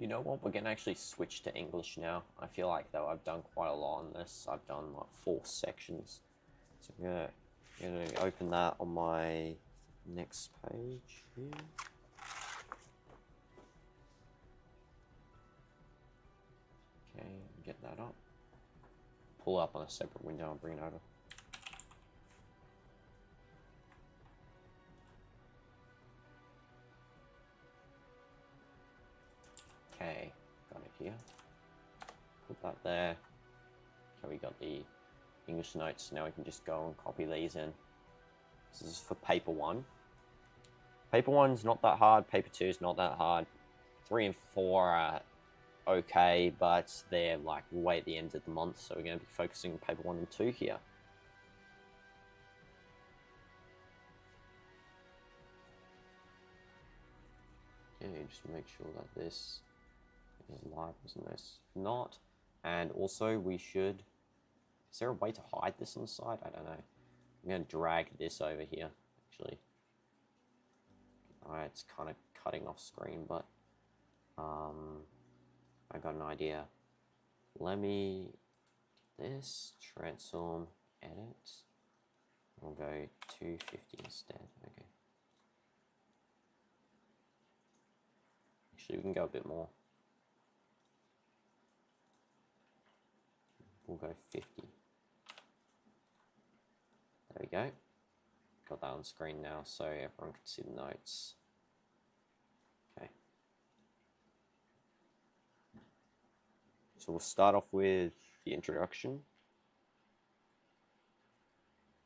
You know what? We're gonna actually switch to English now. I feel like though I've done quite a lot on this. I've done like 4 sections. So I'm gonna open that on my next page here. Okay, get that up. Pull up on a separate window and bring it over. Okay, got it here. Put that there. Okay, we got the English notes. Now we can just go and copy these in. This is for paper 1. Paper 1's not that hard. Paper 2 is not that hard. 3 and 4 are okay, but they're like way at the end of the month, so we're going to be focusing on paper 1 and 2 here. Okay, just make sure that this is live, isn't this? Not. And also we should, is there a way to hide this on the side? I don't know. I'm going to drag this over here, actually. Alright, it's kind of cutting off screen, but I got an idea. Let me get this, transform, edit. We'll go 250 instead. Okay. Actually, we can go a bit more. We'll go 50. There we go. Got that on screen now so everyone can see the notes. Okay. So we'll start off with the introduction.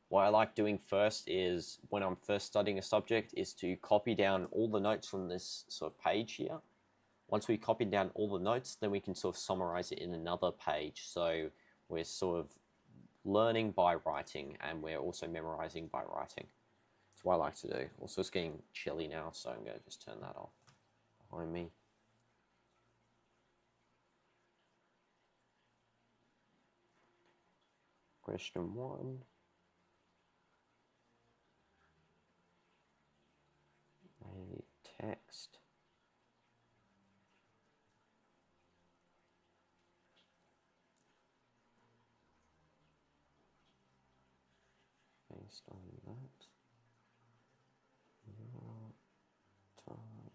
What I like doing first is, when I'm first studying a subject, is to copy down all the notes from this sort of page here. once we've copied down all the notes, then we can sort of summarize it in another page. So we're sort of learning by writing, and we're also memorizing by writing. That's what I like to do. Also, it's getting chilly now, so I'm going to just turn that off behind me. Question 1. A text. Based on that. Your time.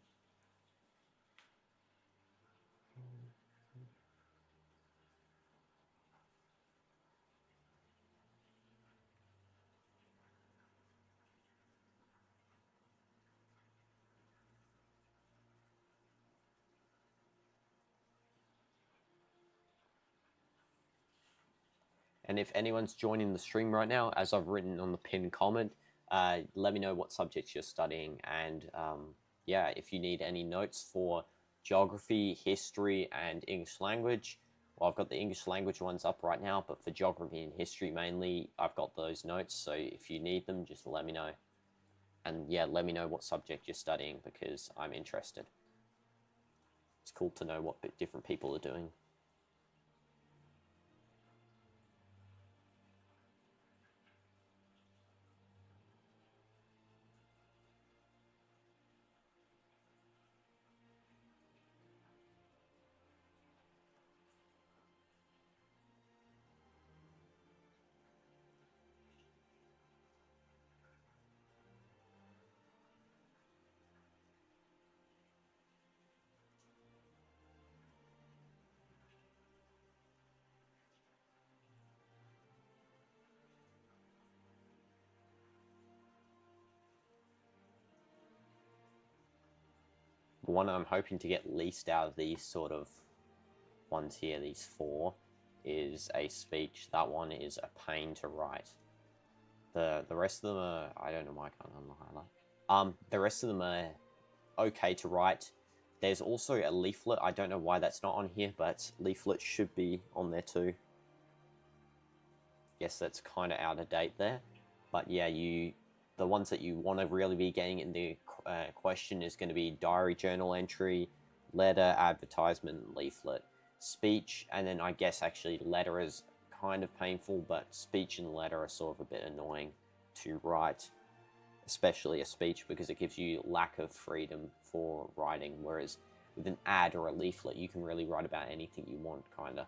And if anyone's joining the stream right now, as I've written on the pinned comment, let me know what subjects you're studying. And yeah, if you need any notes for geography, history, and English language, well, I've got the English language ones up right now, but for geography and history mainly, I've got those notes. So if you need them, just let me know. And yeah, let me know what subject you're studying, because I'm interested. It's cool to know what different people are doing. The one I'm hoping to get least out of these sort of ones here, these 4, is a speech. That one is a pain to write. The rest of them are, I don't know why I can't highlight. The rest of them are okay to write. There's also a leaflet. I don't know why that's not on here, but leaflet should be on there too. Yes, that's kind of out of date there. But yeah, the ones that you want to really be getting in the question is going to be diary, journal entry, letter, advertisement, leaflet, speech, and then I guess actually letter is kind of painful, but speech and letter are sort of a bit annoying to write, especially a speech, because it gives you lack of freedom for writing, whereas with an ad or a leaflet, you can really write about anything you want, kind of.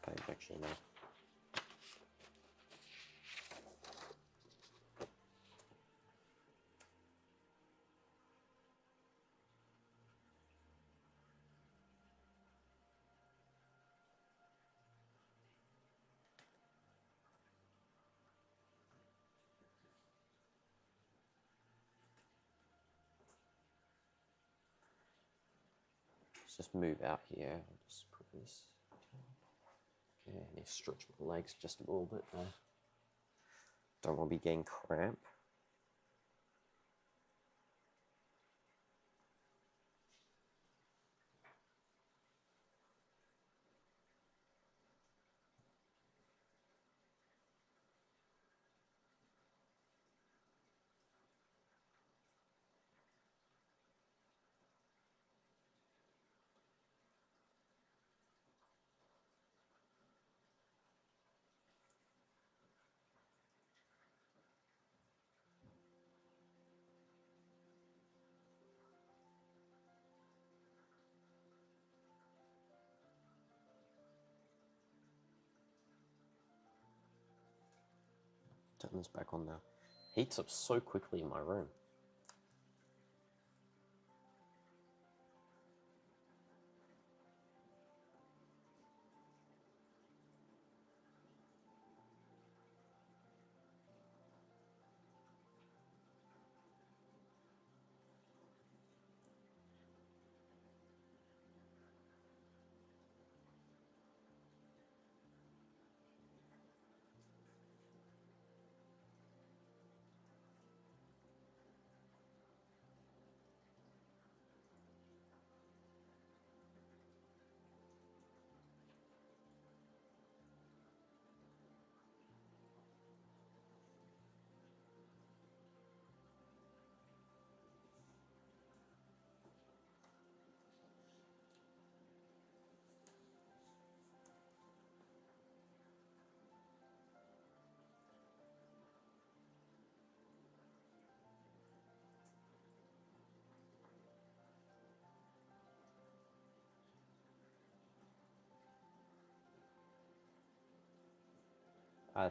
page actually now. Let's just move out here. I'll just put this. Yeah, I need to stretch my legs just a little bit there. Don't want to be getting cramp. Turn this back on now. Heats up so quickly in my room.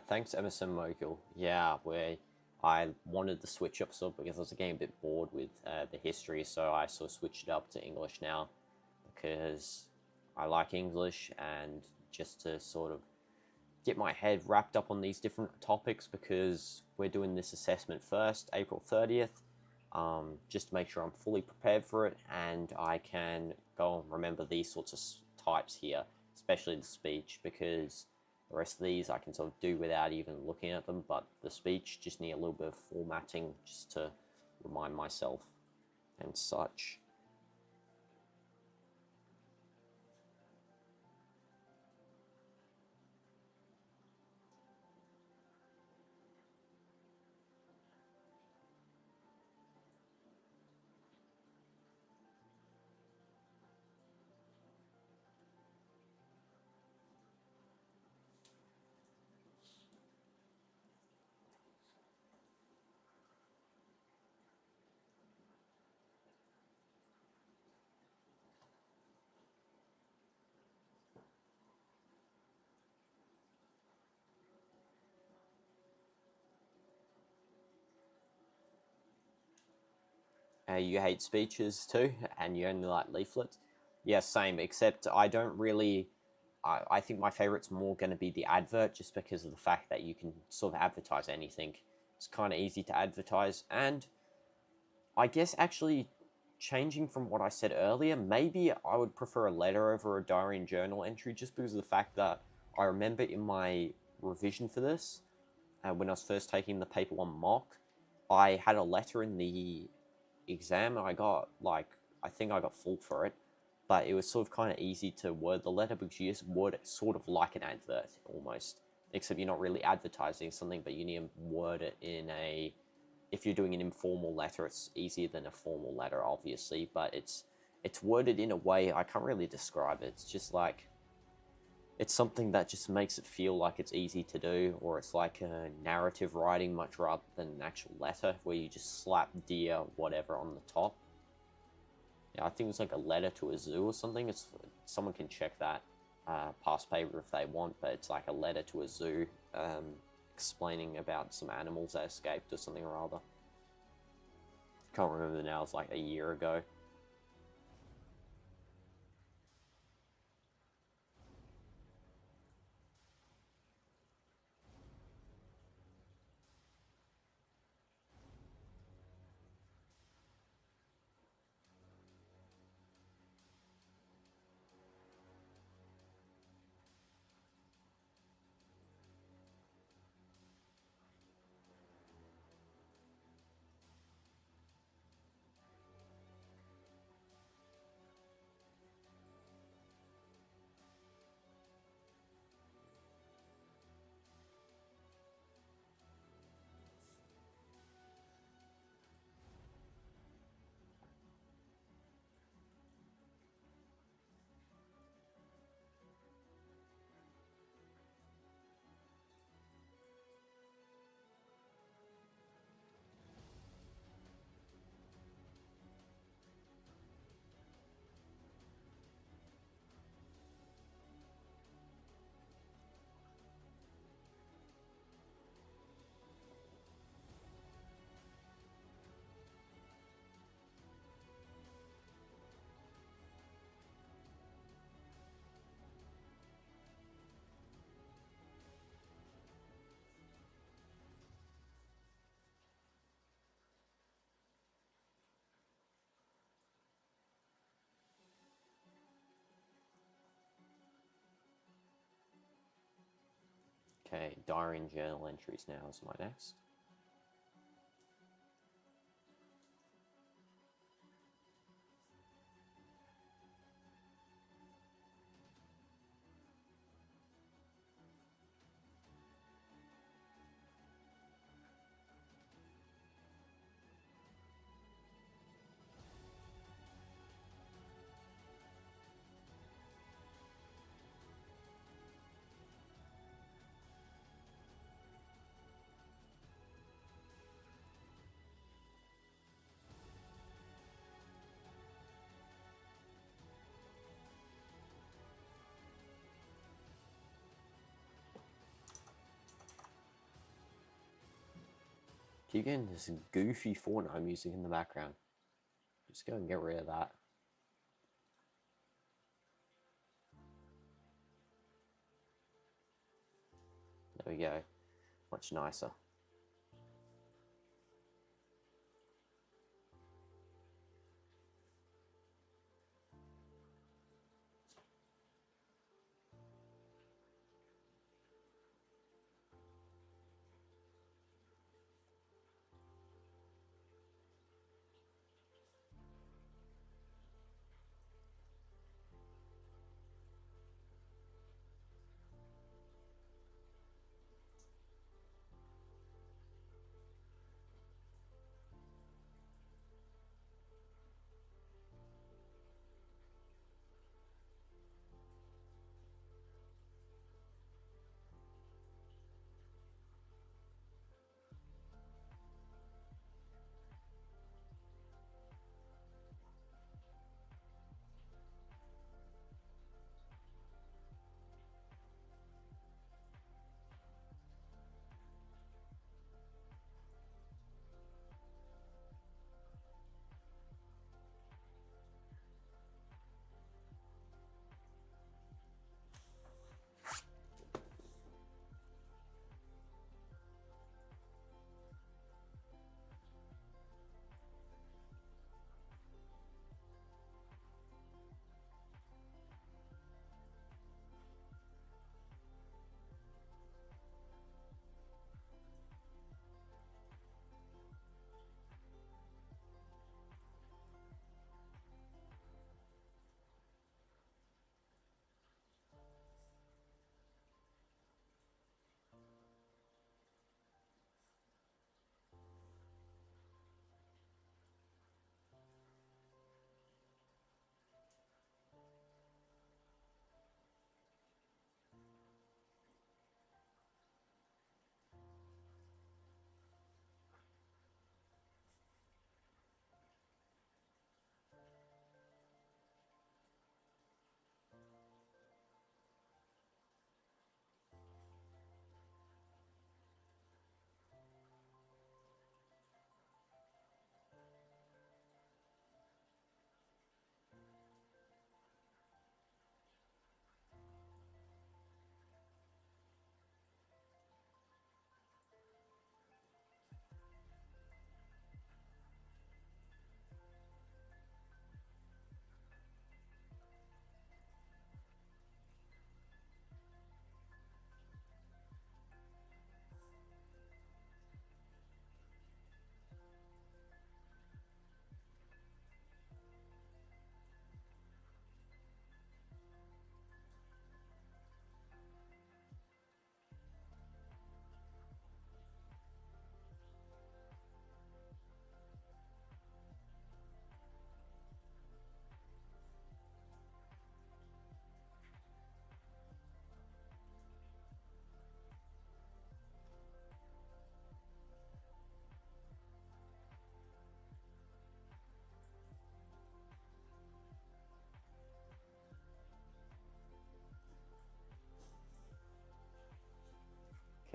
Thanks, Emerson Mogul. Yeah, I wanted to switch up sort of because I was getting a bit bored with the history, so I sort of switched it up to English now because I like English, and just to sort of get my head wrapped up on these different topics, because we're doing this assessment first, April 30th, just to make sure I'm fully prepared for it and I can go and remember these sorts of types here, especially the speech, because the rest of these I can sort of do without even looking at them, but the speech just need a little bit of formatting just to remind myself and such. You hate speeches too, and you only like leaflets. Yeah, same, except I don't really... I think my favourite's more going to be the advert, just because of the fact that you can sort of advertise anything. It's kind of easy to advertise, and I guess actually changing from what I said earlier, maybe I would prefer a letter over a diary and journal entry, just because of the fact that I remember in my revision for this, when I was first taking the paper 1 mock, I had a letter in the exam, and I got, like, I think I got full for it, but it was sort of kind of easy to word the letter because you just word it sort of like an advert, almost, except you're not really advertising something, but you need to word it in a... If you're doing an informal letter, it's easier than a formal letter, obviously, but it's worded in a way, I can't really describe it. It's just like, it's something that just makes it feel like it's easy to do, or it's like a narrative writing much rather than an actual letter where you just slap dear whatever on the top. Yeah, I think it's like a letter to a zoo or something. Someone can check that. past paper if they want, but it's like a letter to a zoo explaining about some animals that escaped or something or other. Can't remember now, it's like a year ago. Okay, diary and journal entries now is my next. Keep getting this goofy Fortnite music in the background. Just go and get rid of that. There we go. Much nicer.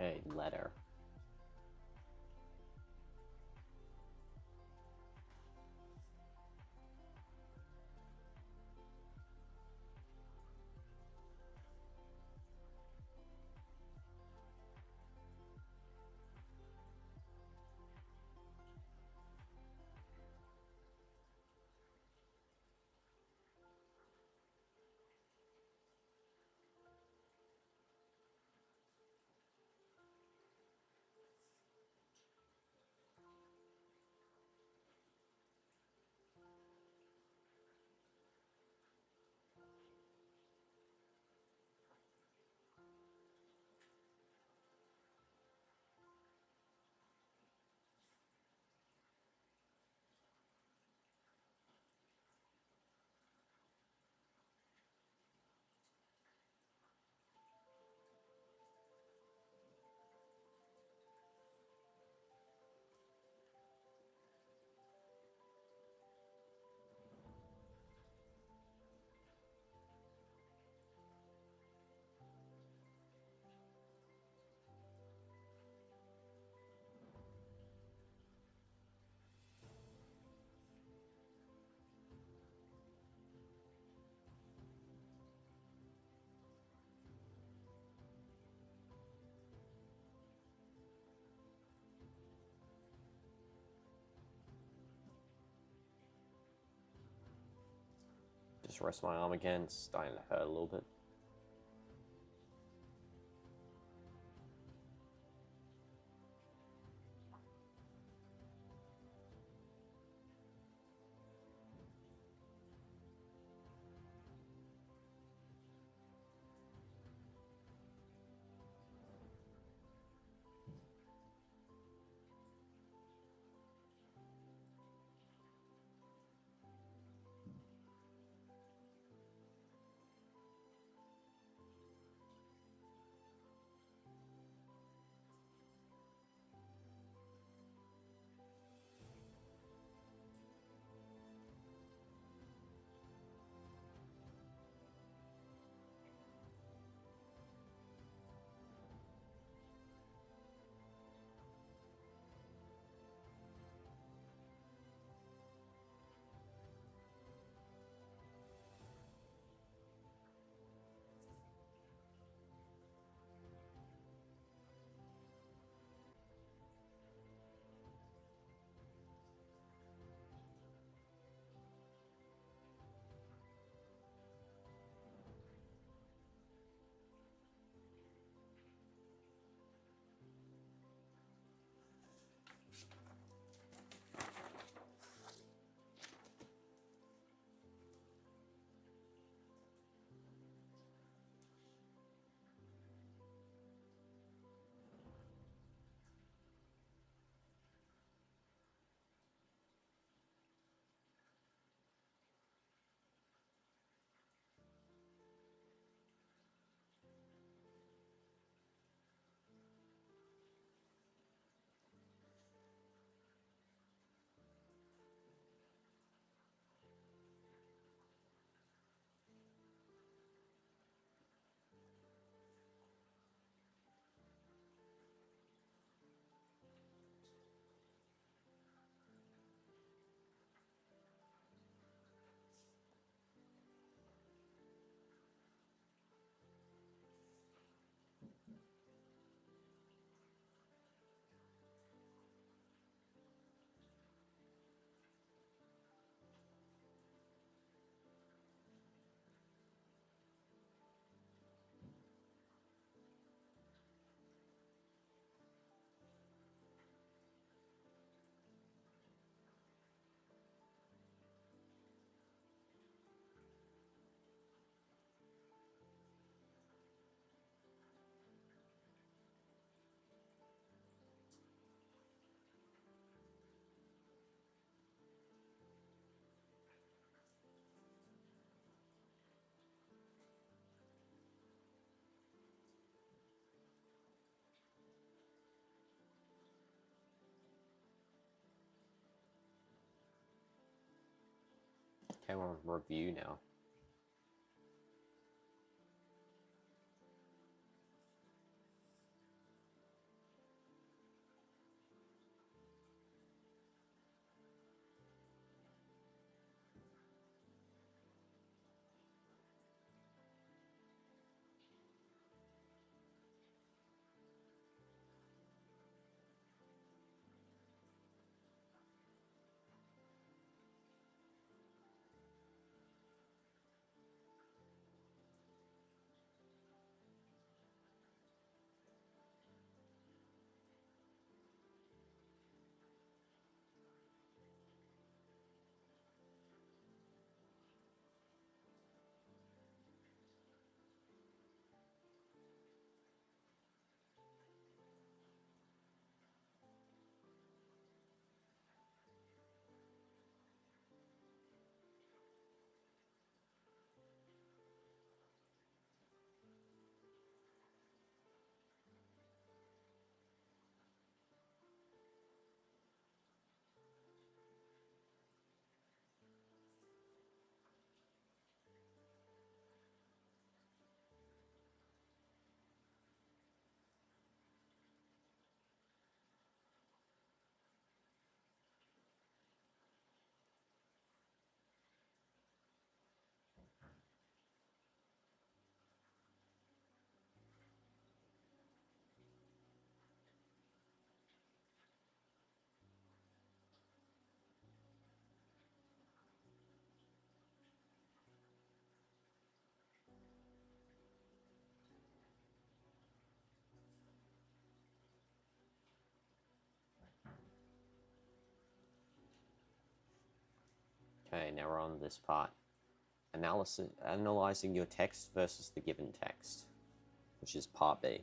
Okay, letter. Just rest my arm again, it's starting to hurt a little bit. Okay, we're on review now. Okay, now we're on this part. Analyzing your text versus the given text, which is part B.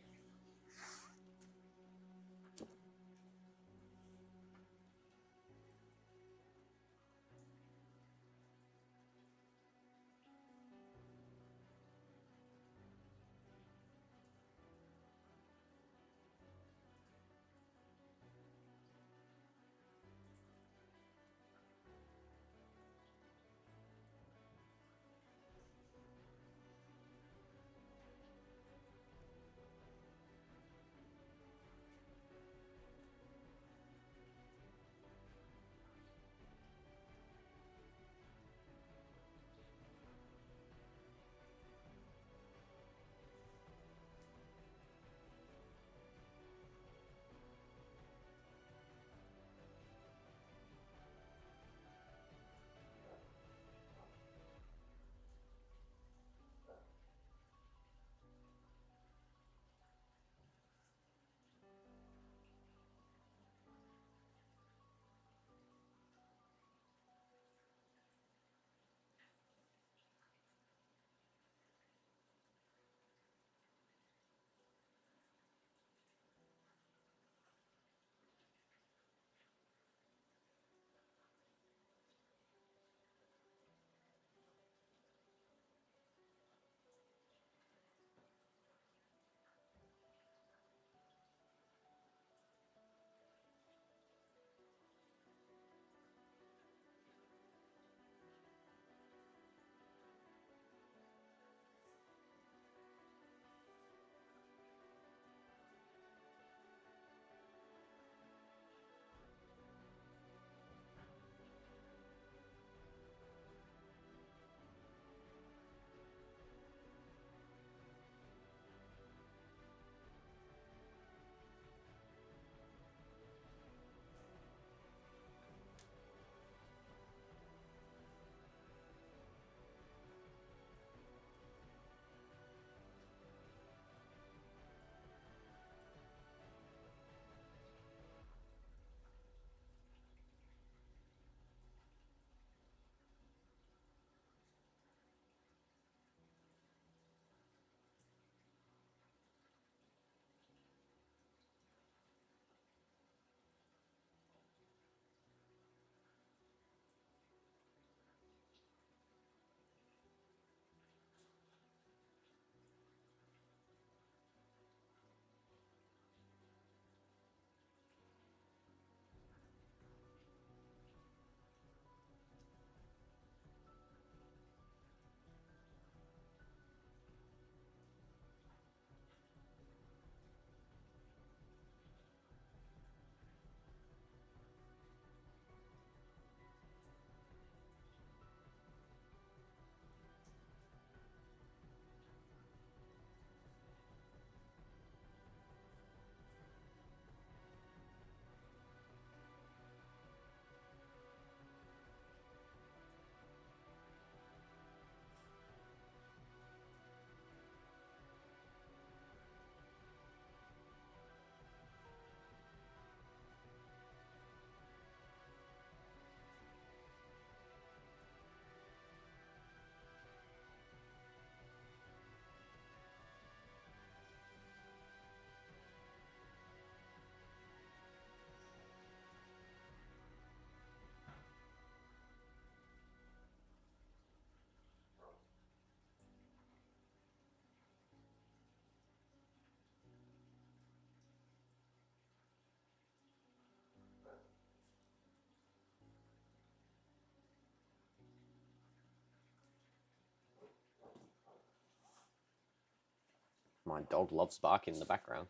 My dog loves barking in the background.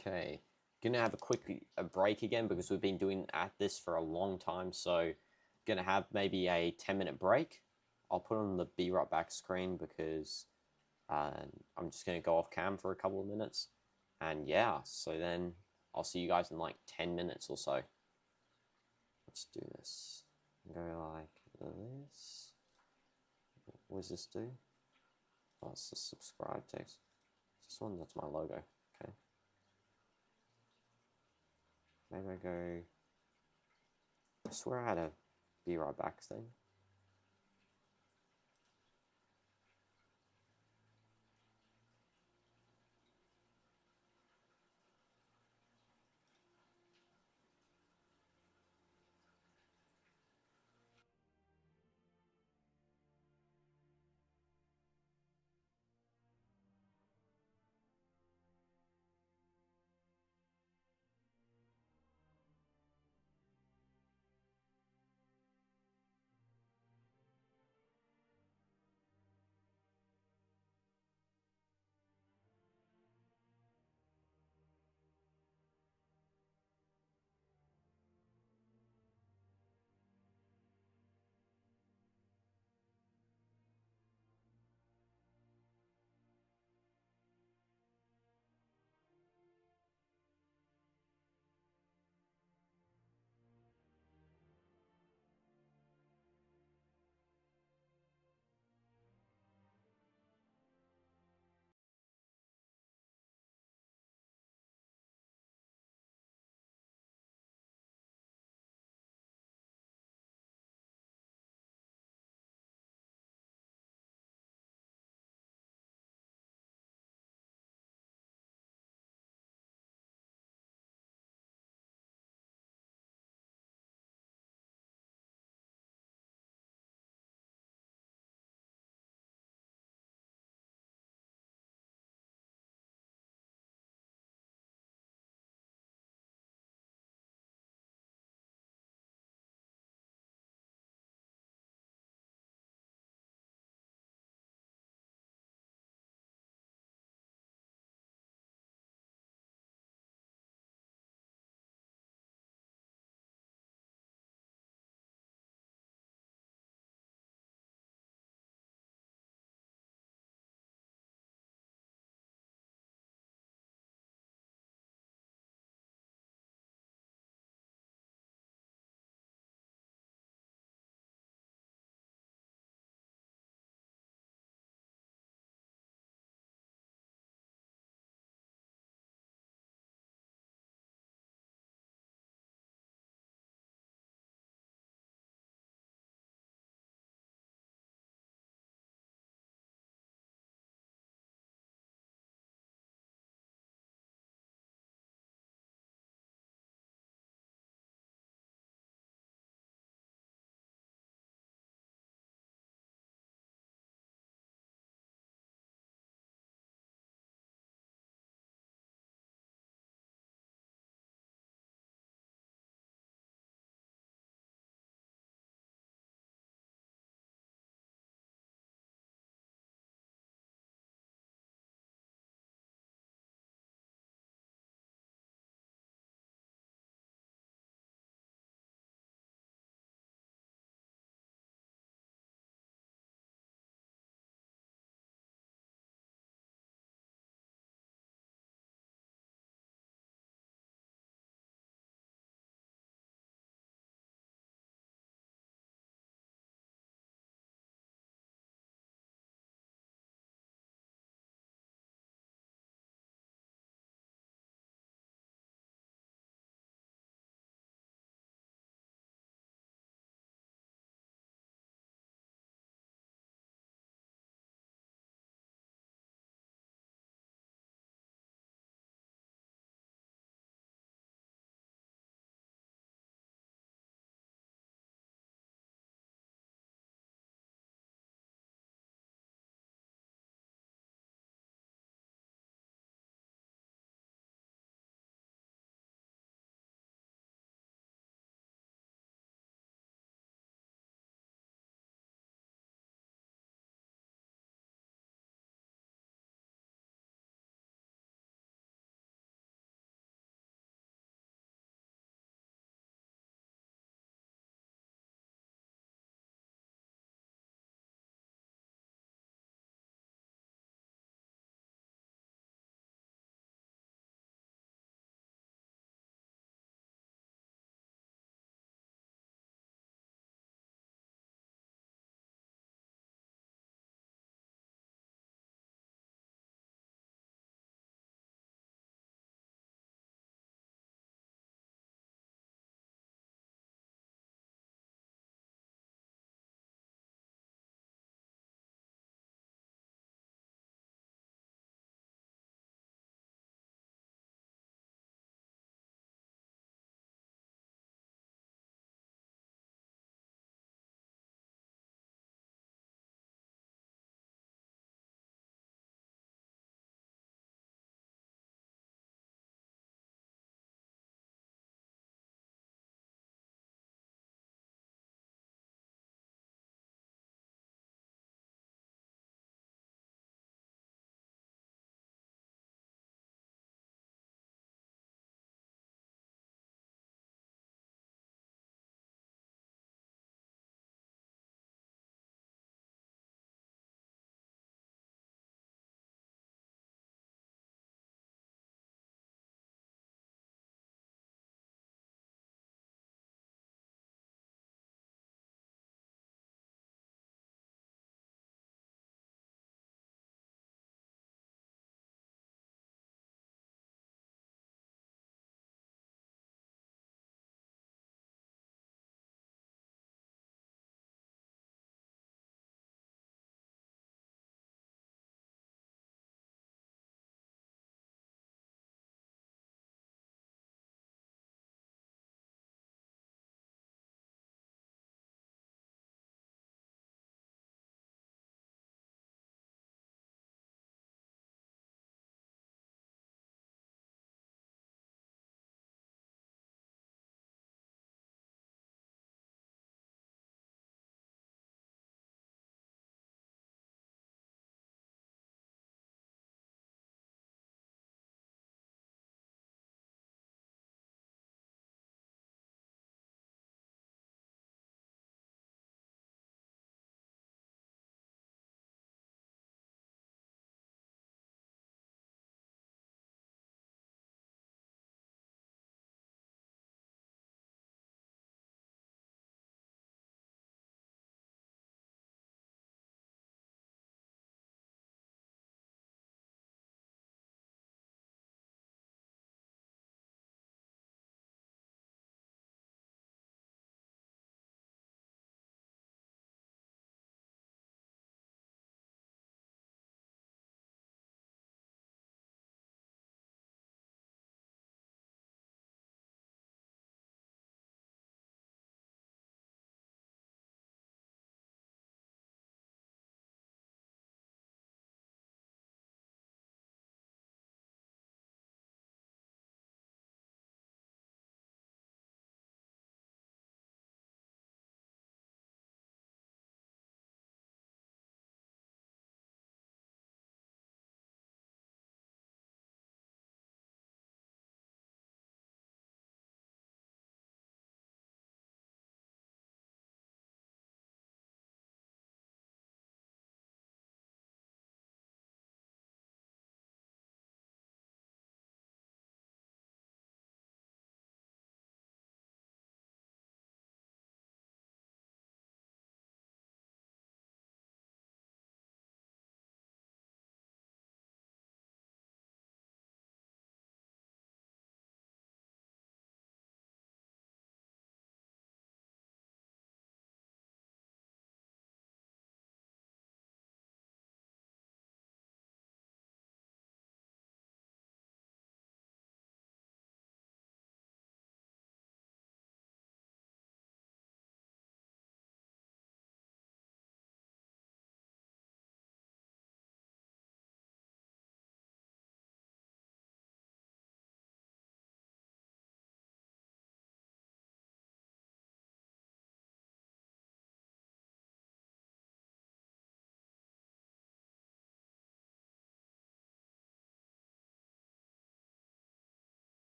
Okay, gonna have a break again because we've been doing at this for a long time. So, gonna have maybe a 10-minute break. I'll put on the be right back screen because I'm just gonna go off cam for a couple of minutes. And yeah, so then I'll see you guys in like 10 minutes or so. Let's do this. Go like this. What does this do? Oh, it's the subscribe text. This one, that's my logo. Okay. Maybe I go... I swear I had a be right back thing.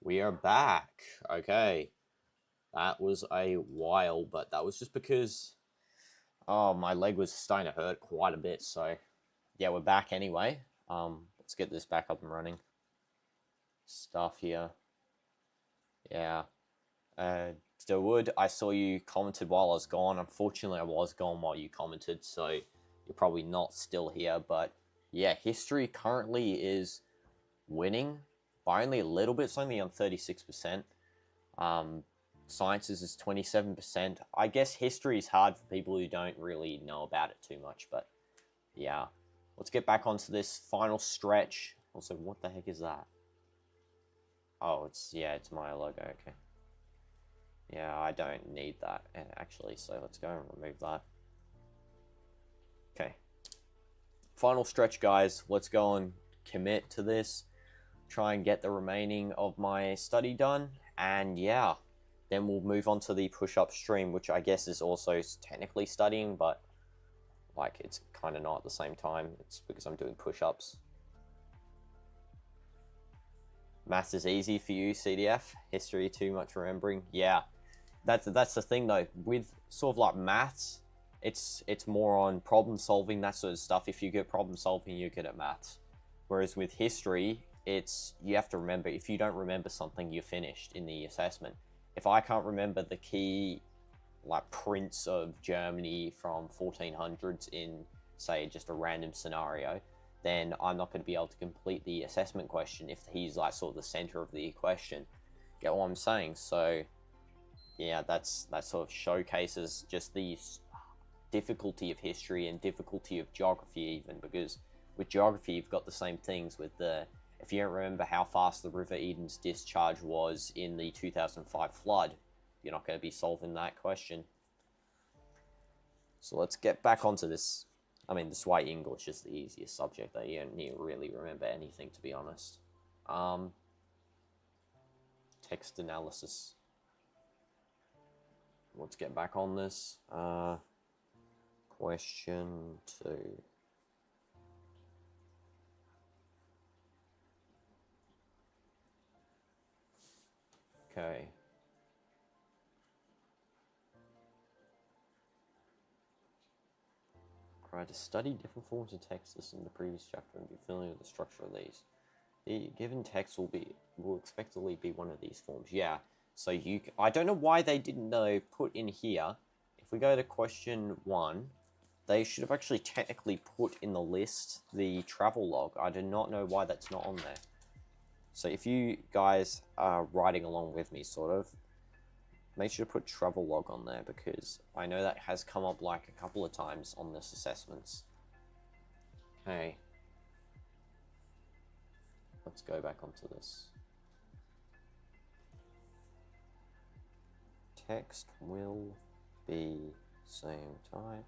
We are back. Okay. That was a while, but that was just because my leg was starting to hurt quite a bit. So yeah, we're back anyway. Let's get this back up and running. Stuff here. Yeah. Wood, I saw you commented while I was gone. Unfortunately, I was gone while you commented, so you're probably not still here. But yeah, history currently is winning by only a little bit. It's only on 36%. Sciences is 27%. I guess history is hard for people who don't really know about it too much, but yeah. Let's get back onto this final stretch. Also, what the heck is that? Oh, it's my logo, okay. Yeah, I don't need that, actually, so let's go and remove that. Okay. Final stretch, guys. Let's go and commit to this. Try and get the remaining of my study done, and yeah. Then we'll move on to the push-up stream, which I guess is also technically studying, but like it's kind of not at the same time. It's because I'm doing push-ups. Maths is easy for you, CDF. History, too much remembering. Yeah, that's the thing though. With sort of like maths, it's more on problem solving, that sort of stuff. If you get problem solving, you're good at maths. Whereas with history, you have to remember. If you don't remember something, you're finished in the assessment. If I can't remember the key, like, prince of Germany from 1400s in, say, just a random scenario, then I'm not going to be able to complete the assessment question if he's, like, sort of the center of the question. Get what I'm saying? So, yeah, that sort of showcases just the difficulty of history and difficulty of geography even, because with geography, you've got the same things with if you don't remember how fast the River Eden's discharge was in the 2005 flood, you're not going to be solving that question. So let's get back onto this. I mean, this is why English is the easiest subject, that you don't need to really remember anything, to be honest. Text analysis. Let's get back on this. Question 2. Okay. Try to study different forms of text listed in the previous chapter and be familiar with the structure of these. The given text will expectedly be one of these forms. Yeah. So I don't know why they didn't put in here. If we go to question 1, they should have actually technically put in the list the travel log. I do not know why that's not on there. So if you guys are riding along with me, sort of, make sure to put travel log on there, because I know that has come up like a couple of times on this assessments. Okay. Let's go back onto this. Text will be same type.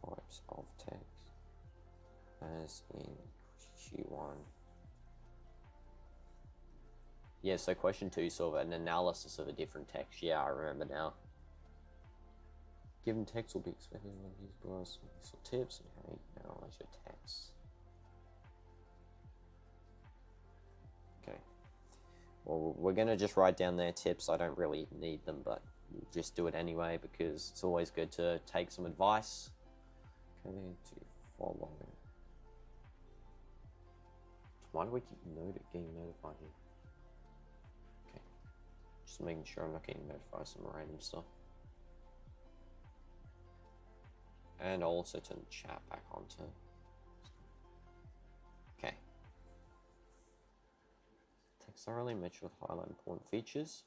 Types of text as in Q1. Yeah, so question 2 is sort of an analysis of a different text. Yeah, I remember now. Given text will be expected to use below some useful tips on how you can analyze your text. Okay. Well, we're going to just write down their tips. I don't really need them, but we'll just do it anyway, because it's always good to take some advice. Okay, to follow. Why do we keep getting notified here? Okay. Just making sure I'm not getting notified some random stuff. And I'll also turn the chat back on to. Okay. Text thoroughly, make sure to highlight important features.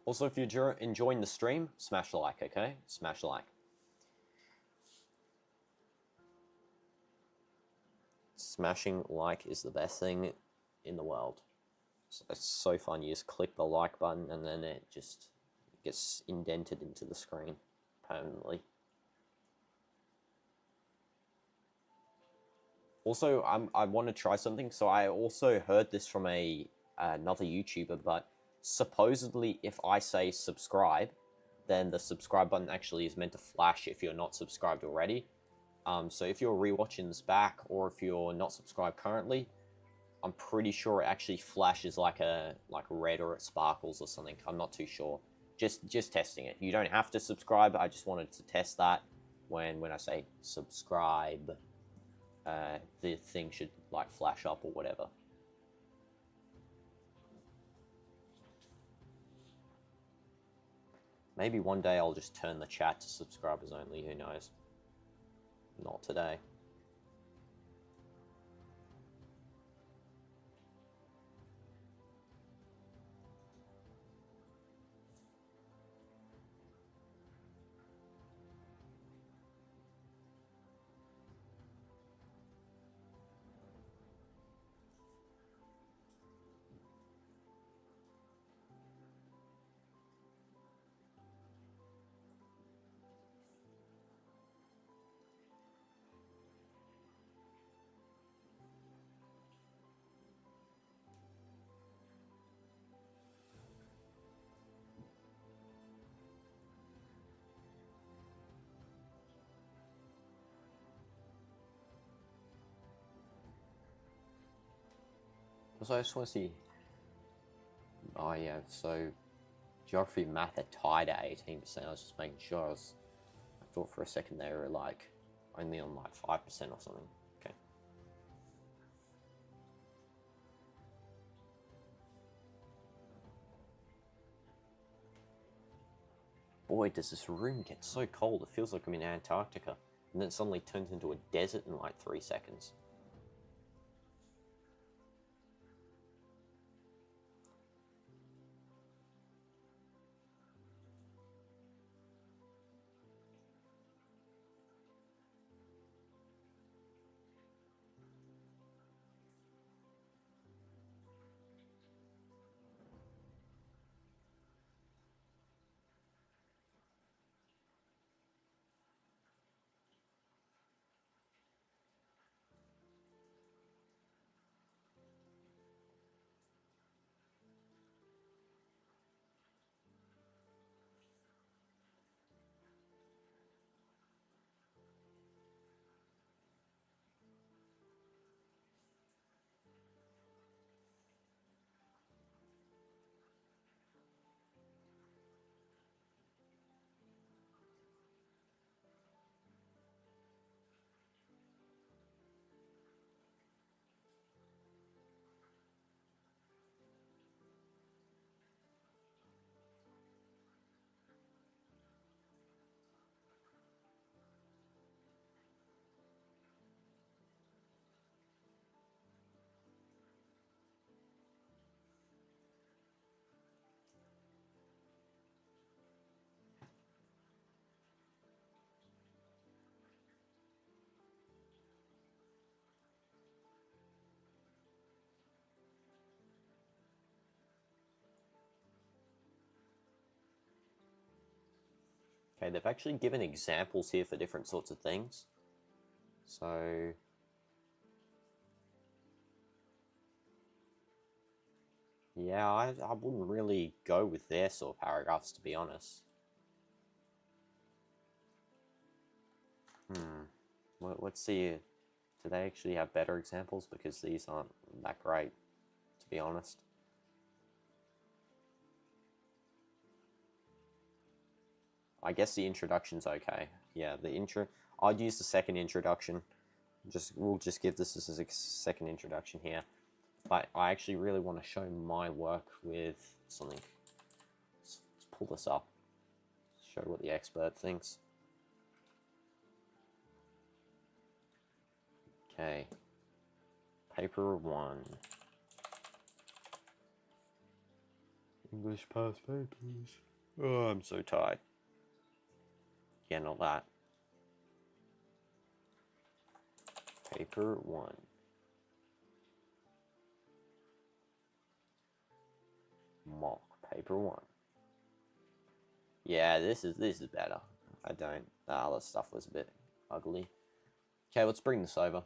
Also, if you're enjoying the stream, smash a like, okay? Smash a like. Smashing like is the best thing in the world. It's so fun. You just click the like button and then it just gets indented into the screen permanently. Also, I want to try something. So I also heard this from another YouTuber, but supposedly if I say subscribe, then the subscribe button actually is meant to flash if you're not subscribed already. So if you're rewatching this back, or if you're not subscribed currently, I'm pretty sure it actually flashes like a red, or it sparkles or something. I'm not too sure. Just testing it. You don't have to subscribe. I just wanted to test that. When I say subscribe, the thing should like flash up or whatever. Maybe one day I'll just turn the chat to subscribers only. Who knows? Not today. So I just want to see. Oh yeah, so geography and math are tied at 18%. I was just making sure. I thought for a second they were like only on like 5% or something. Okay. Boy, does this room get so cold. It feels like I'm in Antarctica. And then it suddenly turns into a desert in like 3 seconds. Okay, they've actually given examples here for different sorts of things. So yeah, I wouldn't really go with their sort of paragraphs, to be honest. Let's see. Do they actually have better examples? Because these aren't that great, to be honest. I guess the introduction's okay. Yeah, the intro. I'd use the second introduction. We'll just give this as a second introduction here. But I actually really want to show my work with something. Let's pull this up. Show what the expert thinks. Okay. Paper 1. English past papers. Oh, I'm so tired. Yeah, not that. Paper 1. Mock paper 1. Yeah, this is better. I don't. The other stuff was a bit ugly. Okay, let's bring this over.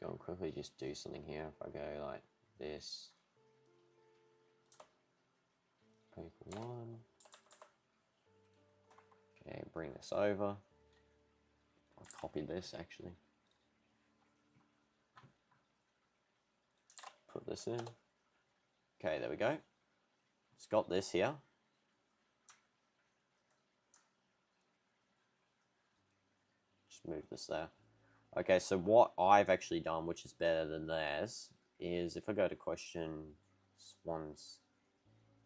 Let's go and quickly just do something here. If I go like this, paper 1. Okay, bring this over. I'll copy this actually. Put this in. Okay, there we go. It's got this here. Just move this there. Okay, so what I've actually done, which is better than theirs, is if I go to question ones,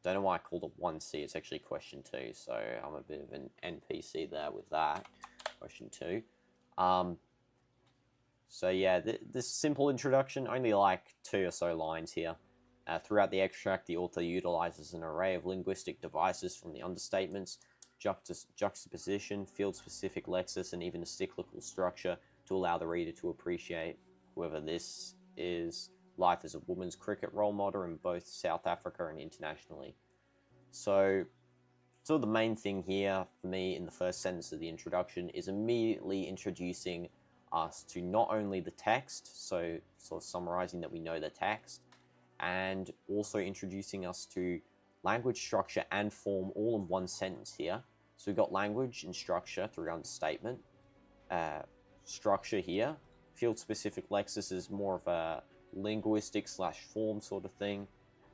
don't know why I called it 1C, it's actually question 2, so I'm a bit of an NPC there with that. Question 2. So yeah, this simple introduction, only like 2 or so lines here. Throughout the extract, the author utilizes an array of linguistic devices from the understatements, juxtaposition, field-specific lexis, and even a cyclical structure to allow the reader to appreciate whether this is life as a woman's cricket role model in both South Africa and internationally. So the main thing here for me in the first sentence of the introduction is immediately introducing us to not only the text, so sort of summarizing that we know the text, and also introducing us to language, structure, and form all in one sentence here. So we've got language and structure through understatement. Structure here. Field-specific lexis is more of a linguistic / form sort of thing.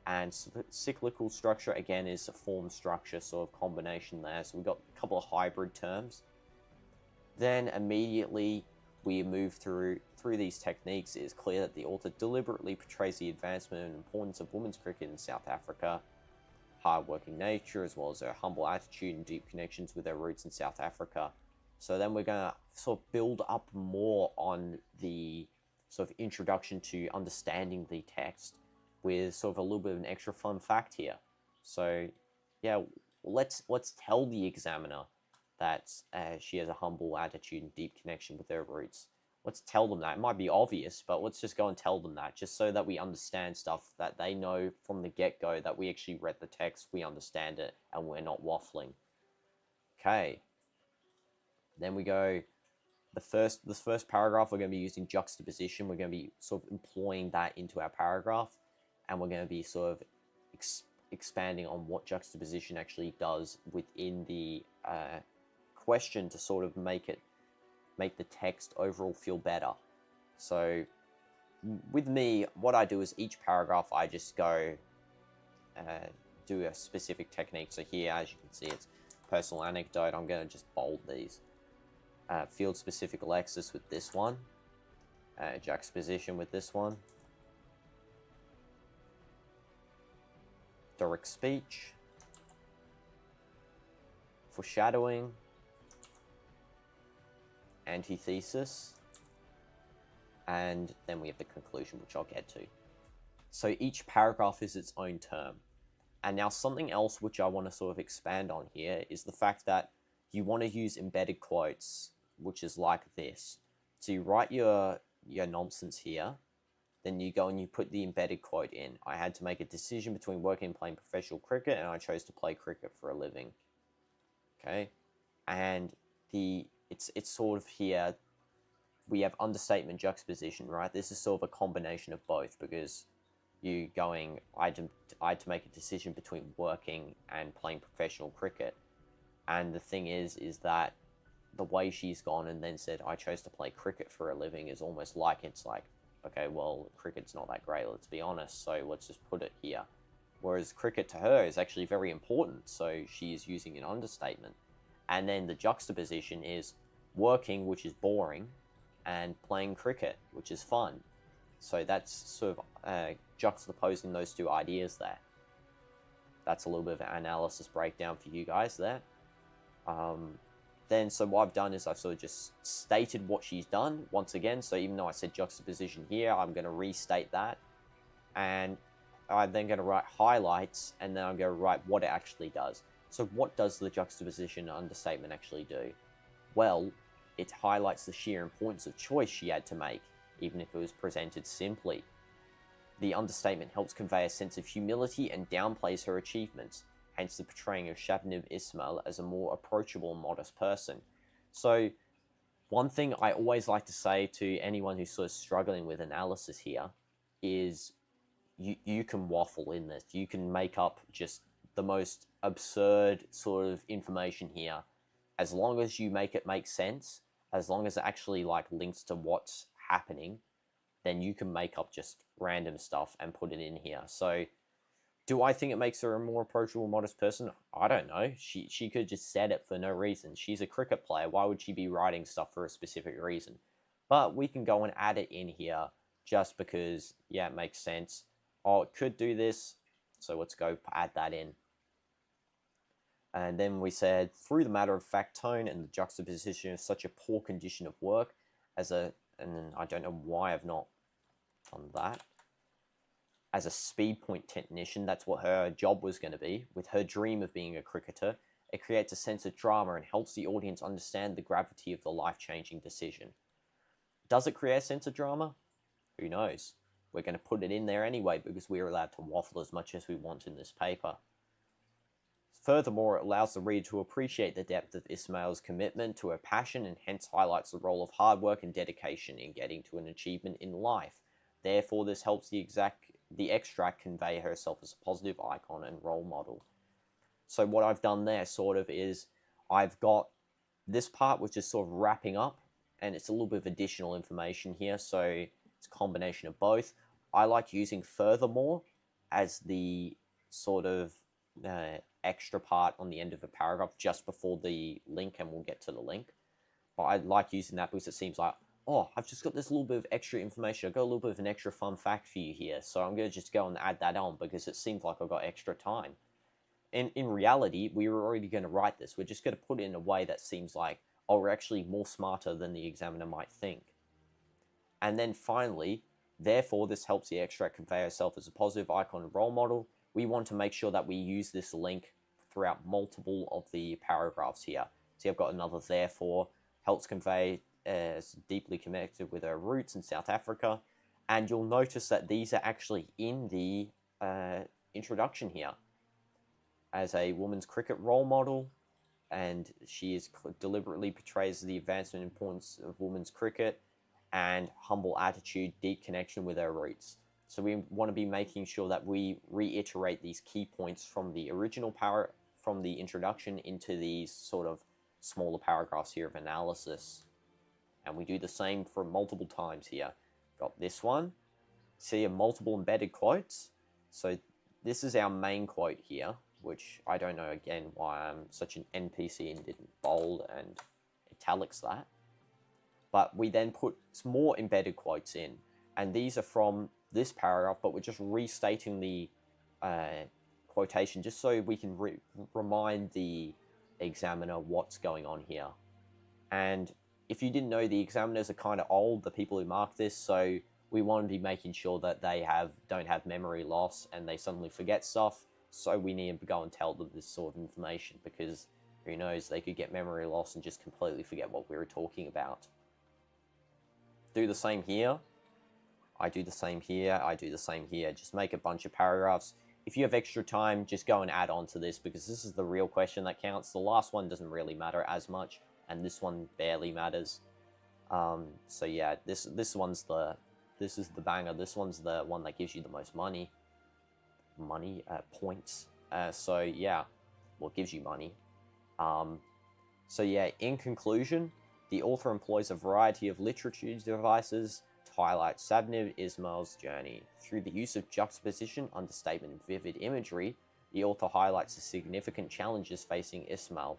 And cyclical structure, again, is a form structure sort of combination there. So we've got a couple of hybrid terms. Then immediately we move through these techniques. It is clear that the author deliberately portrays the advancement and importance of women's cricket in South Africa, hard-working nature, as well as her humble attitude and deep connections with her roots in South Africa. So then we're going to sort of build up more on the sort of introduction to understanding the text with sort of a little bit of an extra fun fact here. So yeah, let's tell the examiner that she has a humble attitude and deep connection with her roots. Let's tell them that. It might be obvious, but let's just go and tell them that, just so that we understand stuff, that they know from the get-go that we actually read the text, we understand it, and we're not waffling. Okay. Then we go, this first paragraph, we're going to be using juxtaposition. We're going to be sort of employing that into our paragraph, and we're going to be sort of expanding on what juxtaposition actually does within the question to sort of make the text overall feel better. So with me, what I do is each paragraph I just go do a specific technique. So here, as you can see, it's personal anecdote. I'm going to just bold these. Field specific lexis with this one. Juxtaposition with this one. Direct speech. Foreshadowing. Antithesis, and then we have the conclusion, which I'll get to. So each paragraph is its own term. And now something else which I want to sort of expand on here is the fact that you want to use embedded quotes, which is like this. So you write your nonsense here, then you go and you put the embedded quote in. I had to make a decision between working and playing professional cricket, and I chose to play cricket for a living. Okay, and it's sort of here, we have understatement, juxtaposition, right? This is sort of a combination of both, because you going, I had to make a decision between working and playing professional cricket. And the thing is that the way she's gone and then said, I chose to play cricket for a living, is almost like, it's like, okay, well, cricket's not that great, let's be honest, so let's just put it here. Whereas cricket to her is actually very important, so she's using an understatement. And then the juxtaposition is working, which is boring, and playing cricket, which is fun. So that's sort of juxtaposing those two ideas there. That's a little bit of an analysis breakdown for you guys there. Then, so what I've done is I've sort of just stated what she's done once again. So even though I said juxtaposition here, I'm going to restate that. And I'm then going to write highlights, and then I'm going to write what it actually does. So what does the juxtaposition understatement actually do? Well, it highlights the sheer importance of choice she had to make, even if it was presented simply. The understatement helps convey a sense of humility and downplays her achievements, hence the portraying of Shabnam Ismail as a more approachable and modest person. So one thing I always like to say to anyone who's sort of struggling with analysis here is you can waffle in this. You can make up just the most absurd sort of information here. As long as you make it make sense, as long as it actually like links to what's happening, then you can make up just random stuff and put it in here. So do I think it makes her a more approachable, modest person? I don't know. She could have just said it for no reason. She's a cricket player. Why would she be writing stuff for a specific reason? But we can go and add it in here just because, yeah, it makes sense. Oh, it could do this. So let's go add that in. And then we said, through the matter-of-fact tone and the juxtaposition of such a poor condition of work as a, and I don't know why I've not done that, as a speed point technician, that's what her job was going to be, with her dream of being a cricketer, it creates a sense of drama and helps the audience understand the gravity of the life-changing decision. Does it create a sense of drama? Who knows? We're going to put it in there anyway because we're allowed to waffle as much as we want in this paper. Furthermore, it allows the reader to appreciate the depth of Ismail's commitment to her passion and hence highlights the role of hard work and dedication in getting to an achievement in life. Therefore, this helps the extract convey herself as a positive icon and role model. So what I've done there sort of is I've got this part which is sort of wrapping up and it's a little bit of additional information here. So it's a combination of both. I like using furthermore as the sort of extra part on the end of a paragraph just before the link, and we'll get to the link. But I like using that because it seems like, oh, I've just got this little bit of extra information. I've got a little bit of an extra fun fact for you here. So I'm going to just go and add that on because it seems like I've got extra time. And in reality, we were already going to write this. We're just going to put it in a way that seems like, oh, we're actually more smarter than the examiner might think. And then finally, therefore, this helps the extract convey herself as a positive icon and role model. We want to make sure that we use this link throughout multiple of the paragraphs here. See, I've got another therefore, helps convey deeply connected with her roots in South Africa. And you'll notice that these are actually in the introduction here. As a women's cricket role model, and she is deliberately portrays the advancement and importance of women's cricket and humble attitude, deep connection with her roots. So we want to be making sure that we reiterate these key points from the original from the introduction into these sort of smaller paragraphs here of analysis. And we do the same for multiple times here. Got this one. See multiple embedded quotes. So this is our main quote here, which I don't know again why I'm such an NPC and didn't bold and italics that. But we then put some more embedded quotes in. And these are from this paragraph, but we're just restating the quotation just so we can remind the examiner what's going on here. And if you didn't know, the examiners are kind of old, the people who mark this, so we want to be making sure that they don't have memory loss and they suddenly forget stuff. So we need to go and tell them this sort of information because who knows, they could get memory loss and just completely forget what we were talking about. Do the same here. I do the same here. I do the same here. Just make a bunch of paragraphs. If you have extra time, just go and add on to this because this is the real question that counts. The last one doesn't really matter as much, and this one barely matters. So yeah, this is the banger. This one's the one that gives you the most money. Points. So yeah, well, it gives you money. So yeah, in conclusion, the author employs a variety of literature devices to highlight Sabnib Ismail's journey. Through the use of juxtaposition, understatement, and vivid imagery, the author highlights the significant challenges facing Ismail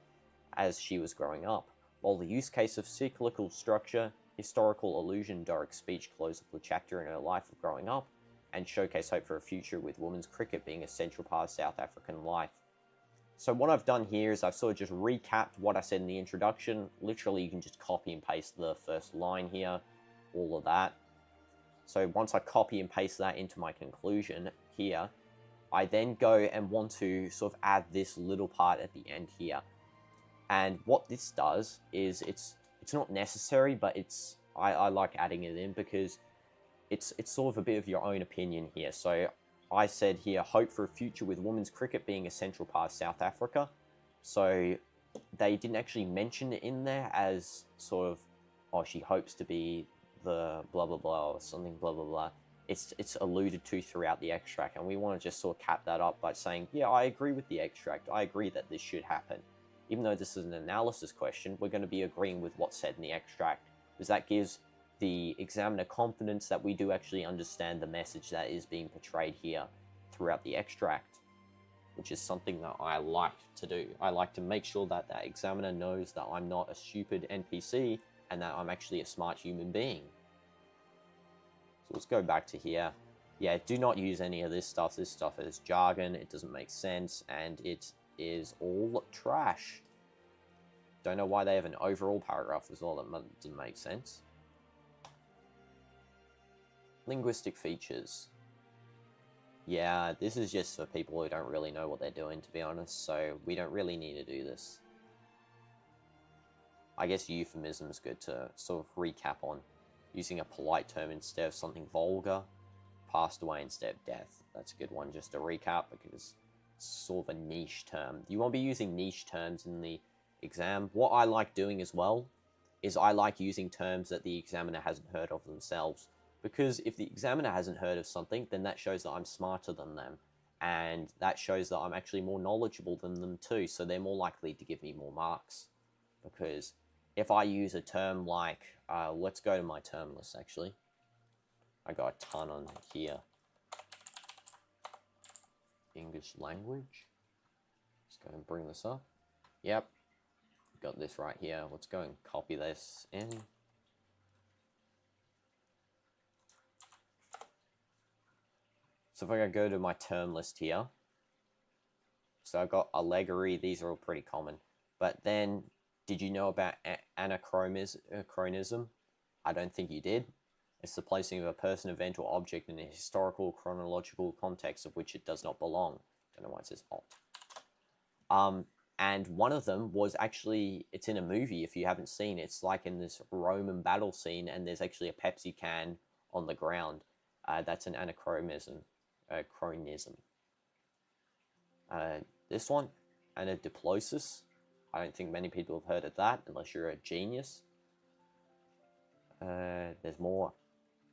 as she was growing up, while the use case of cyclical structure, historical allusion, Doric speech close up the chapter in her life of growing up, and showcase hope for a future with women's cricket being a central part of South African life. So what I've done here is I've sort of just recapped what I said in the introduction. Literally, you can just copy and paste the first line here, all of that. So once I copy and paste that into my conclusion here, I then go and want to sort of add this little part at the end here. And what this does is it's not necessary, but I like adding it in because it's sort of a bit of your own opinion here. So I said here, hope for a future with women's cricket being a central part of South Africa. So they didn't actually mention it in there as sort of oh, she hopes to be the blah blah blah or something blah blah blah. It's alluded to throughout the extract, and we want to just sort of cap that up by saying, yeah, I agree with the extract. I agree that this should happen. Even though this is an analysis question, we're going to be agreeing with what's said in the extract, because that gives the examiner confidence that we do actually understand the message that is being portrayed here throughout the extract, which is something that I like to do. I like to make sure that the examiner knows that I'm not a stupid NPC and that I'm actually a smart human being. So let's go back to here. Yeah, do not use any of this stuff. This stuff is jargon, it doesn't make sense, and it is all trash. Don't know why they have an overall paragraph as well. That doesn't make sense. Linguistic features. Yeah, this is just for people who don't really know what they're doing, to be honest, so we don't really need to do this. I guess euphemism is good to sort of recap on. Using a polite term instead of something vulgar. Passed away instead of death. That's a good one just to recap, because it's sort of a niche term. You won't be using niche terms in the exam. What I like doing as well is I like using terms that the examiner hasn't heard of themselves. Because if the examiner hasn't heard of something, then that shows that I'm smarter than them. And that shows that I'm actually more knowledgeable than them too. So they're more likely to give me more marks. Because if I use a term like, let's go to my term list actually. I got a ton on here. English language. Let's go and bring this up. Yep. Got this right here. Let's go and copy this in. So if I go to my term list here. So I've got allegory. These are all pretty common. But then, did you know about anachronism? I don't think you did. It's the placing of a person, event, or object in a historical, chronological context of which it does not belong. Don't know why it says alt. And one of them was actually, it's in a movie if you haven't seen it. It's like in this Roman battle scene, and there's actually a Pepsi can on the ground. That's an anachronism. This one, anadiplosis. I don't think many people have heard of that, unless you're a genius. There's more.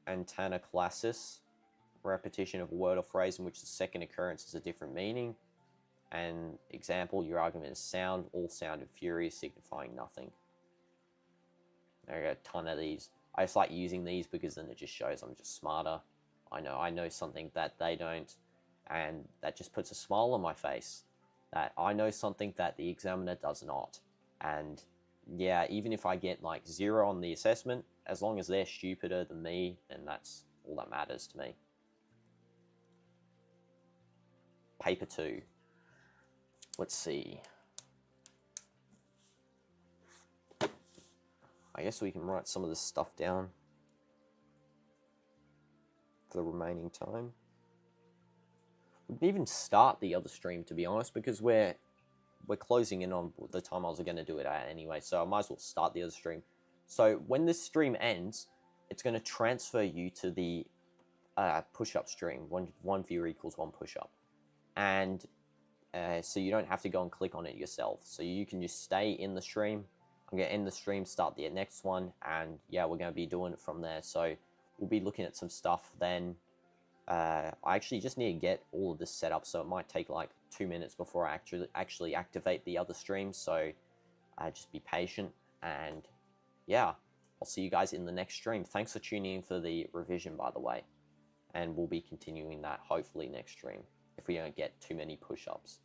Antanaclasis, repetition of a word or phrase in which the second occurrence is a different meaning. And example, your argument is sound, all sound and fury signifying nothing. There are a ton of these. I just like using these because then it just shows I'm just smarter. I know something that they don't, and that just puts a smile on my face. That I know something that the examiner does not. And yeah, even if I get like 0 on the assessment, as long as they're stupider than me, then that's all that matters to me. Paper 2. Let's see. I guess we can write some of this stuff down for the remaining time. We didn't even start the other stream, to be honest, because we're closing in on the time I was going to do it at anyway, so I might as well start the other stream. So when this stream ends, it's going to transfer you to the push-up stream. One viewer equals 1 push-up. And so you don't have to go and click on it yourself. So you can just stay in the stream. I'm going to end the stream, start the next one, and yeah, we're going to be doing it from there. So we'll be looking at some stuff then. I actually just need to get all of this set up, so it might take like 2 minutes before I actually activate the other stream. So just be patient, and yeah, I'll see you guys in the next stream. Thanks for tuning in for the revision, by the way, and we'll be continuing that hopefully next stream if we don't get too many push-ups.